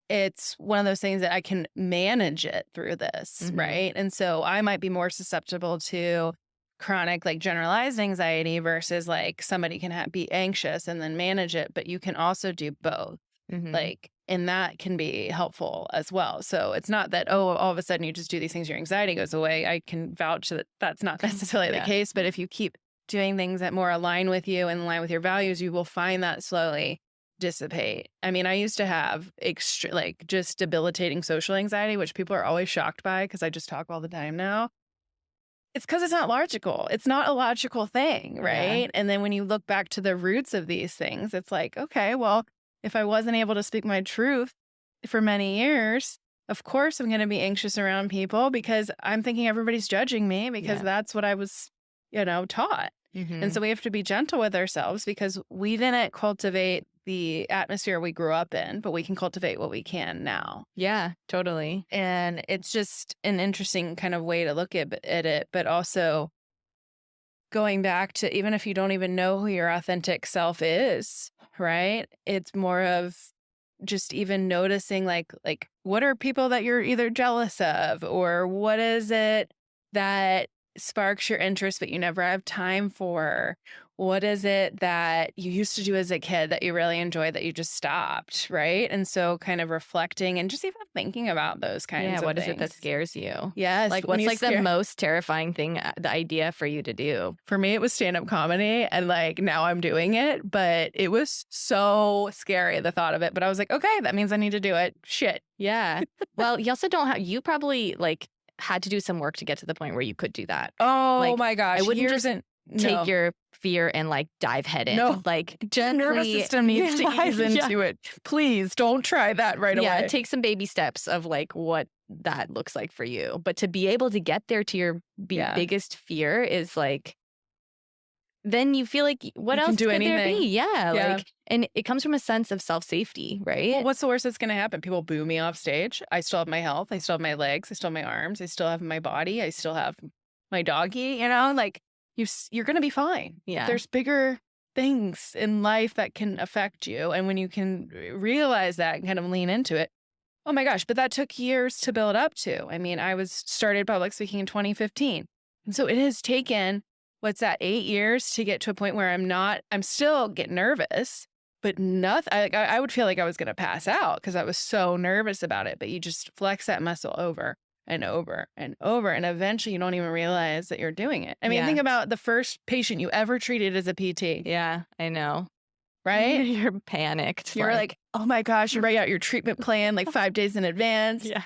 it's one of those things that I can manage it through this, right? And so I might be more susceptible to chronic, like generalized anxiety versus like somebody can be anxious and then manage it. But you can also do both. Like, and that can be helpful as well. So it's not that, all of a sudden you just do these things, your anxiety goes away. I can vouch that that's not necessarily the case. But if you keep doing things that more align with you and align with your values, you will find that slowly dissipate. I mean, I used to have like just debilitating social anxiety, which people are always shocked by because I just talk all the time now. It's because it's not logical. It's not a logical thing, right? And then when you look back to the roots of these things, it's like, okay, well, if I wasn't able to speak my truth for many years, of course I'm going to be anxious around people because I'm thinking everybody's judging me because that's what I was, taught. And so we have to be gentle with ourselves because we didn't cultivate the atmosphere we grew up in, but we can cultivate what we can now. Yeah, totally. And it's just an interesting kind of way to look at it, but also going back to even if you don't even know who your authentic self is, right? It's more of just even noticing like what are people that you're either jealous of, or what is it that sparks your interest but you never have time for? What is it that you used to do as a kid that you really enjoyed that you just stopped, right? And so kind of reflecting and just even thinking about those kinds of things. Yeah, what is it that scares you? Yes. Like what's like the most terrifying thing, the idea for you to do? For me, it was stand-up comedy, and like now I'm doing it, but it was so scary, the thought of it. But I was like, okay, that means I need to do it. Shit. Yeah. Well, you also don't have, you probably like had to do some work to get to the point where you could do that. Oh like, my gosh. I wouldn't just take your fear and like dive head in. No. Like gently. Nervous system needs to ease into it. Please don't try that right away. Yeah, take some baby steps of like what that looks like for you. But to be able to get there to your biggest fear is like, then you feel like what else could there be? Yeah, like, and it comes from a sense of self-safety, right? Well, what's the worst that's going to happen? People boo me off stage. I still have my health. I still have my legs. I still have my arms. I still have my body. I still have my doggy, like you're going to be fine. Yeah. There's bigger things in life that can affect you. And when you can realize that and kind of lean into it, oh my gosh, but that took years to build up to. I mean, I started public speaking in 2015. And so it has taken, 8 years to get to a point where I'm still get nervous, but nothing. I would feel like I was going to pass out because I was so nervous about it. But you just flex that muscle over and over and over. And eventually you don't even realize that you're doing it. I mean, think about the first patient you ever treated as a PT. Yeah, I know. Right? You're panicked. You're like, oh my gosh, you write out your treatment plan like 5 days in advance. Yeah.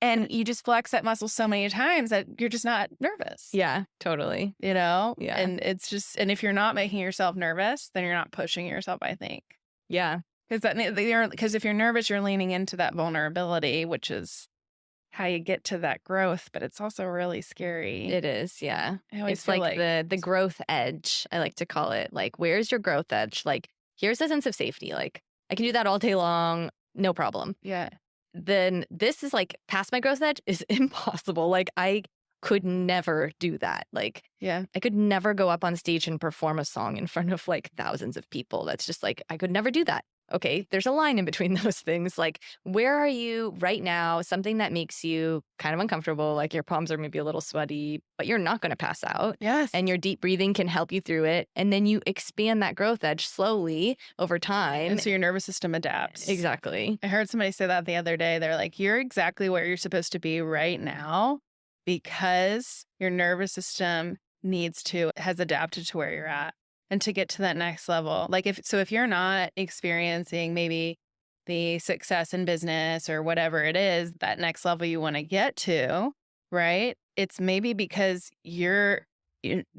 And you just flex that muscle so many times that you're just not nervous. Yeah, totally. Yeah. And it's just, and if you're not making yourself nervous, then you're not pushing yourself, I think. Yeah. Because if you're nervous, you're leaning into that vulnerability, which is how you get to that growth, but it's also really scary. It is, yeah. It's like the growth edge, I like to call it. Like, where's your growth edge? Like, here's a sense of safety. Like, I can do that all day long, no problem. Yeah. Then this is like past my growth edge is impossible. Like, I could never do that. Like, yeah, I could never go up on stage and perform a song in front of like thousands of people. That's just like, I could never do that. Okay, there's a line in between those things. Like, where are you right now? Something that makes you kind of uncomfortable, like your palms are maybe a little sweaty, but you're not going to pass out. Yes. And your deep breathing can help you through it. And then you expand that growth edge slowly over time. And so your nervous system adapts. Exactly. I heard somebody say that the other day. They're like, you're exactly where you're supposed to be right now because your nervous system has adapted to where you're at. And to get to that next level, like if you're not experiencing maybe the success in business or whatever it is, that next level you want to get to, right? It's maybe because you're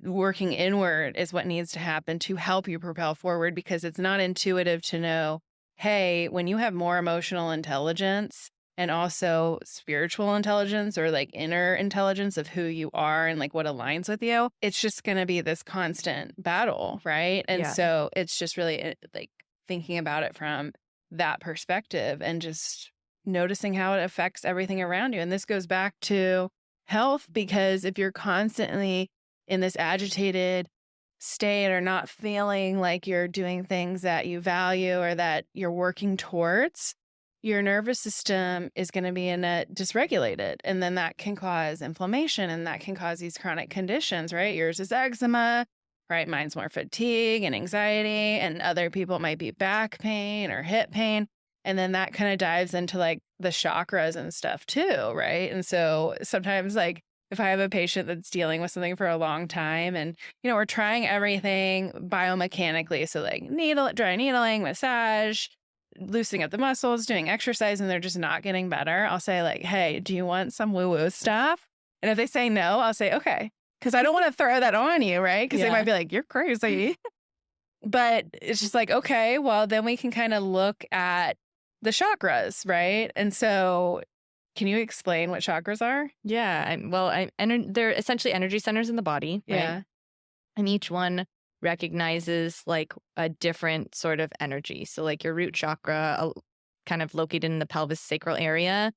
working inward is what needs to happen to help you propel forward, because it's not intuitive to know, hey, when you have more emotional intelligence and also spiritual intelligence or like inner intelligence of who you are and like what aligns with you, it's just going to be this constant battle, right? And so it's just really like thinking about it from that perspective and just noticing how it affects everything around you. And this goes back to health, because if you're constantly in this agitated state or not feeling like you're doing things that you value or that you're working towards, your nervous system is going to be dysregulated. And then that can cause inflammation and that can cause these chronic conditions, right? Yours is eczema, right? Mine's more fatigue and anxiety, and other people might be back pain or hip pain. And then that kind of dives into like the chakras and stuff too, right? And so sometimes like if I have a patient that's dealing with something for a long time and, we're trying everything biomechanically. So like dry needling, massage, loosening up the muscles, doing exercise, and they're just not getting better, I'll say like, hey, do you want some woo-woo stuff? And if they say no, I'll say, okay, because I don't want to throw that on you, right? Because they might be like, you're crazy. But it's just like, okay, well, then we can kind of look at the chakras, right? And so can you explain what chakras are? Yeah. They're essentially energy centers in the body, right? Yeah. And each one recognizes like a different sort of energy. So like your root chakra, kind of located in the pelvis sacral area,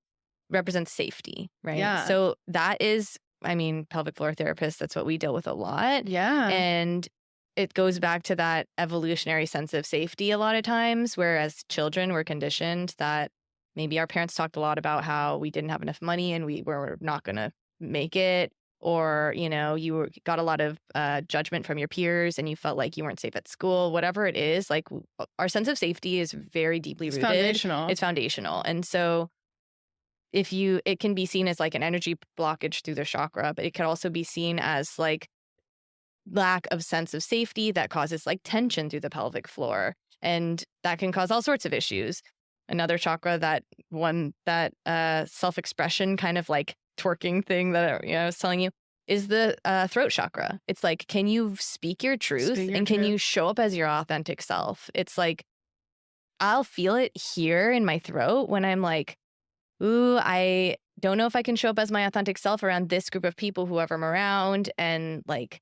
represents safety, right? Yeah. So that is, pelvic floor therapists, that's what we deal with a lot. Yeah. And it goes back to that evolutionary sense of safety a lot of times, whereas children were conditioned that maybe our parents talked a lot about how we didn't have enough money and we were not going to make it. Or, you got a lot of judgment from your peers and you felt like you weren't safe at school, whatever it is, like our sense of safety is very deeply rooted. It's foundational. And so it can be seen as like an energy blockage through the chakra, but it can also be seen as like lack of sense of safety that causes like tension through the pelvic floor. And that can cause all sorts of issues. Another chakra, that self-expression kind of like twerking thing that I was telling you, is the throat chakra. It's like, can you speak your truth can you show up as your authentic self? It's like, I'll feel it here in my throat when I'm like, ooh, I don't know if I can show up as my authentic self around this group of people, whoever I'm around. And like,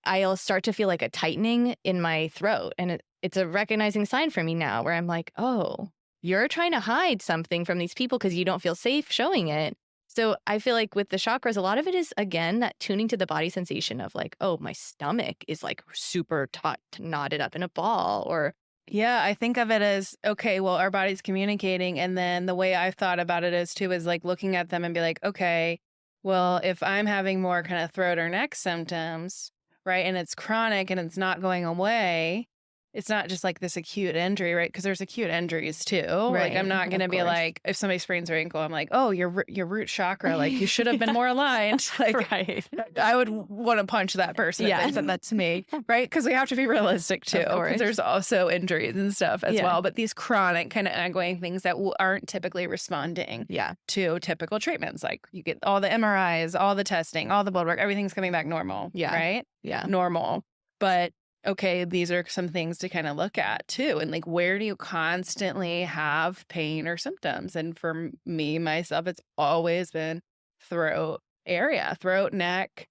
I'll start to feel like a tightening in my throat. And it's a recognizing sign for me now where I'm like, oh, you're trying to hide something from these people because you don't feel safe showing it. So I feel like with the chakras, a lot of it is, again, that tuning to the body sensation of like, oh, my stomach is like super taut, knotted up in a ball. Or yeah, I think of it as, okay, well, our body's communicating. And then the way I've thought about it is like looking at them and be like, okay, well, if I'm having more kind of throat or neck symptoms, right, and it's chronic and it's not going away, it's not just like this acute injury, right? Because there's acute injuries too. Like, I'm Right. not going to Of be course. like, if somebody sprains their ankle, I'm like, oh, your root chakra, like you should have been more aligned. Like, Right. I would want to punch that person if Yeah. they said that to me, right? Because we have to be realistic too, Of because course. there's also injuries and stuff as Yeah. well. But these chronic kind of ongoing things that aren't typically responding Yeah. to typical treatments, like you get all the MRIs, all the testing, all the blood work, everything's coming back normal, Yeah. right? Yeah. Normal, but okay, these are some things to kind of look at too. And like, where do you constantly have pain or symptoms? And for me, myself, it's always been throat area, throat, neck,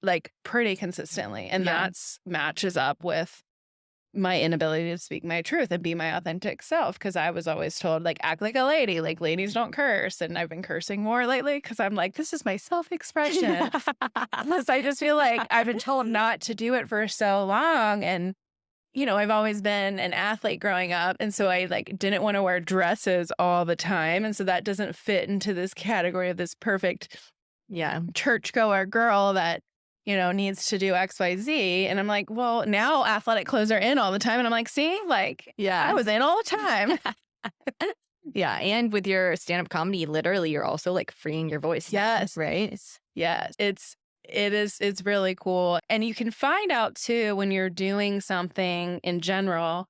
like pretty consistently. And Yeah. that's matches up with my inability to speak my truth and be my authentic self. Because I was always told, like, act like a lady, like ladies don't curse. And I've been cursing more lately because I'm like, this is my self-expression. Because I just feel like I've been told not to do it for so long. And, you know, I've always been an athlete growing up. And so I like didn't want to wear dresses all the time. And so that doesn't fit into this category of this perfect Yeah. churchgoer girl that, you know, needs to do XYZ. And I'm like, well, now athletic clothes are in all the time. And I'm like, see, like, Yeah. I was in all the time. Yeah. And with your stand-up comedy, literally, you're also like freeing your voice. now, Yes. right? Yes. It's really cool. And you can find out too when you're doing something in general,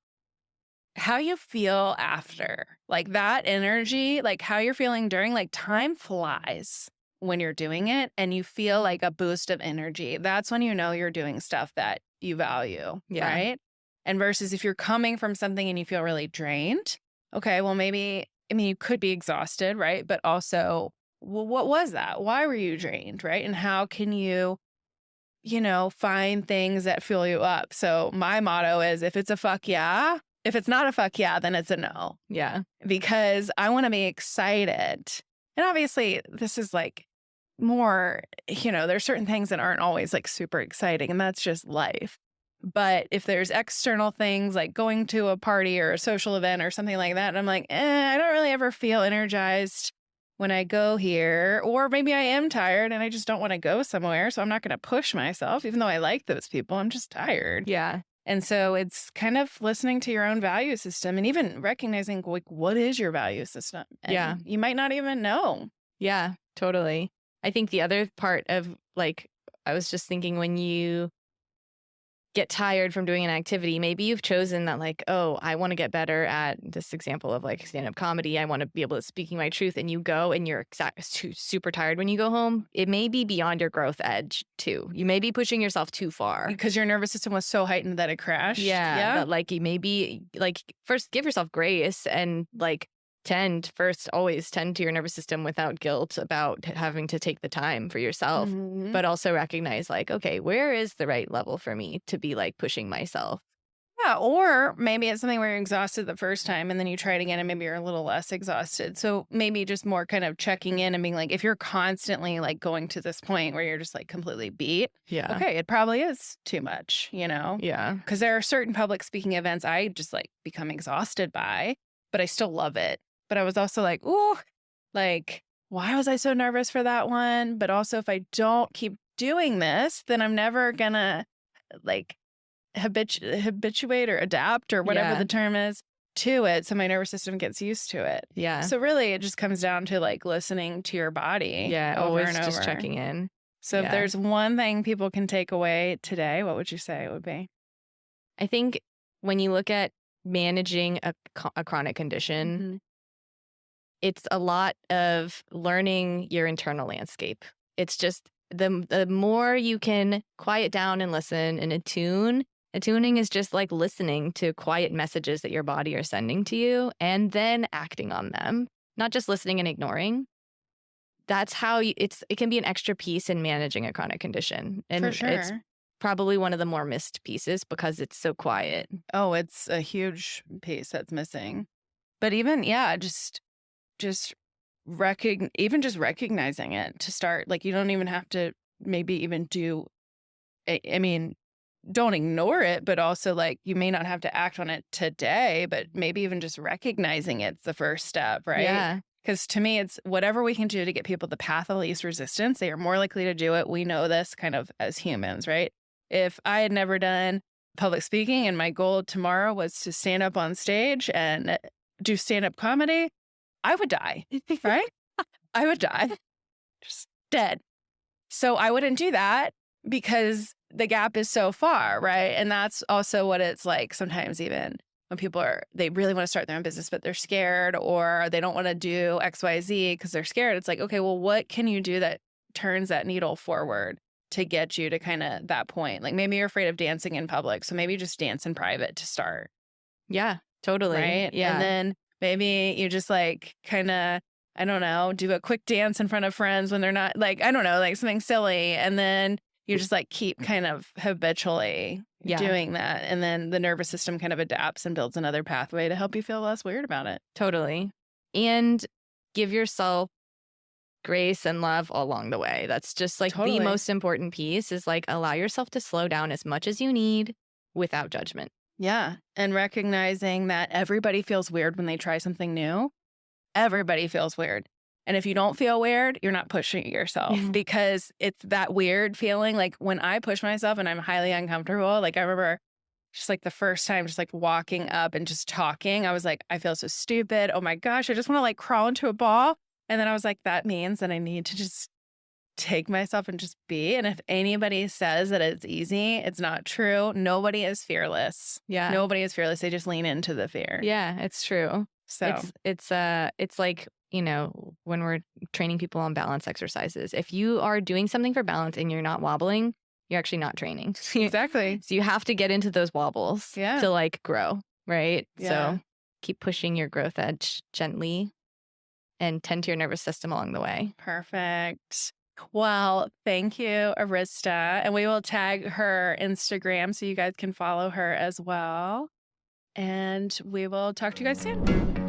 how you feel after. Like that energy, like how you're feeling during, like time flies when you're doing it and you feel like a boost of energy. That's when you know you're doing stuff that you value, Yeah. right? And versus if you're coming from something and you feel really drained, okay, well, maybe, I mean, you could be exhausted, right? But also, well, what was that? Why were you drained, right? And how can you, you know, find things that fuel you up? So my motto is if it's a fuck yeah, if it's not a fuck yeah, then it's a no, Yeah. because I want to be excited. And obviously, this is like more, you know, there's certain things that aren't always like super exciting, and that's just life. But if there's external things like going to a party or a social event or something like that, and I'm like, I don't really ever feel energized when I go here. Or maybe I am tired and I just don't want to go somewhere. So I'm not going to push myself, even though I like those people. I'm just tired. Yeah. And so it's kind of listening to your own value system and even recognizing, like, what is your value system? And Yeah. you might not even know. Yeah, totally. I think the other part of like, I was just thinking when you get tired from doing an activity, maybe you've chosen that like, oh, I want to get better at this example of like stand-up comedy. I want to be able to speaking my truth, and you go and you're super tired when you go home. It may be beyond your growth edge too. You may be pushing yourself too far. Because your nervous system was so heightened that it crashed. Yeah. But like you maybe like first give yourself grace and like always tend to your nervous system without guilt about having to take the time for yourself, Mhm. but also recognize like, okay, where is the right level for me to be like pushing myself? Yeah, or maybe it's something where you're exhausted the first time and then you try it again and maybe you're a little less exhausted. So maybe just more kind of checking in and being like, if you're constantly like going to this point where you're just like completely beat, Yeah. okay, it probably is too much, you know? Yeah. Because there are certain public speaking events I just like become exhausted by, but I still love it. But I was also like, ooh, like, why was I so nervous for that one? But also, if I don't keep doing this, then I'm never gonna like habituate or adapt or whatever Yeah. the term is to it. So my nervous system gets used to it. Yeah. So really, it just comes down to like listening to your body. Yeah. over Always and just over. checking in. So Yeah. if there's one thing people can take away today, what would you say it would be? I think when you look at managing a chronic condition, Mhm. it's a lot of learning your internal landscape. It's just the more you can quiet down and listen and attune. Attuning is just like listening to quiet messages that your body are sending to you and then acting on them, not just listening and ignoring. That's how it can be an extra piece in managing a chronic condition. And For sure. it's probably one of the more missed pieces because it's so quiet. Oh, it's a huge piece that's missing. But even, yeah, just even just recognizing it to start, like, you don't even have to maybe even do, I mean, don't ignore it, but also like you may not have to act on it today, but maybe even just recognizing it's the first step, right? Yeah. Because to me, it's whatever we can do to get people the path of least resistance, they are more likely to do it. We know this kind of as humans, right? If I had never done public speaking and my goal tomorrow was to stand up on stage and do stand-up comedy, I would die, right? I would die. Just dead. So I wouldn't do that because the gap is so far, right? And that's also what it's like sometimes, even when they really want to start their own business, but they're scared, or they don't want to do XYZ because they're scared. It's like, okay, well, what can you do that turns that needle forward to get you to kind of that point? Like maybe you're afraid of dancing in public. So maybe just dance in private to start. Yeah, totally. Right. Yeah. And then maybe you just like kind of, I don't know, do a quick dance in front of friends when they're not like, I don't know, like something silly. And then you just like keep kind of habitually doing that. And then the nervous system kind of adapts and builds another pathway to help you feel less weird about it. Totally. And give yourself grace and love along the way. That's just like the most important piece, is like allow yourself to slow down as much as you need without judgment. Yeah. And recognizing that everybody feels weird when they try something new. Everybody feels weird. And if you don't feel weird, you're not pushing yourself, because it's that weird feeling. Like when I push myself and I'm highly uncomfortable, like I remember just like the first time just like walking up and just talking, I was like, I feel so stupid. Oh my gosh, I just want to like crawl into a ball. And then I was like, that means that I need to just take myself and just be. And if anybody says that it's easy, it's not true. Nobody is fearless. Yeah. Nobody is fearless. They just lean into the fear. Yeah, it's true. So it's like, you know, when we're training people on balance exercises, if you are doing something for balance and you're not wobbling, you're actually not training. Exactly. So you have to get into those wobbles to like grow, right? Yeah. So keep pushing your growth edge gently and tend to your nervous system along the way. Perfect. Well, thank you, Arista. And we will tag her Instagram so you guys can follow her as well. And we will talk to you guys soon.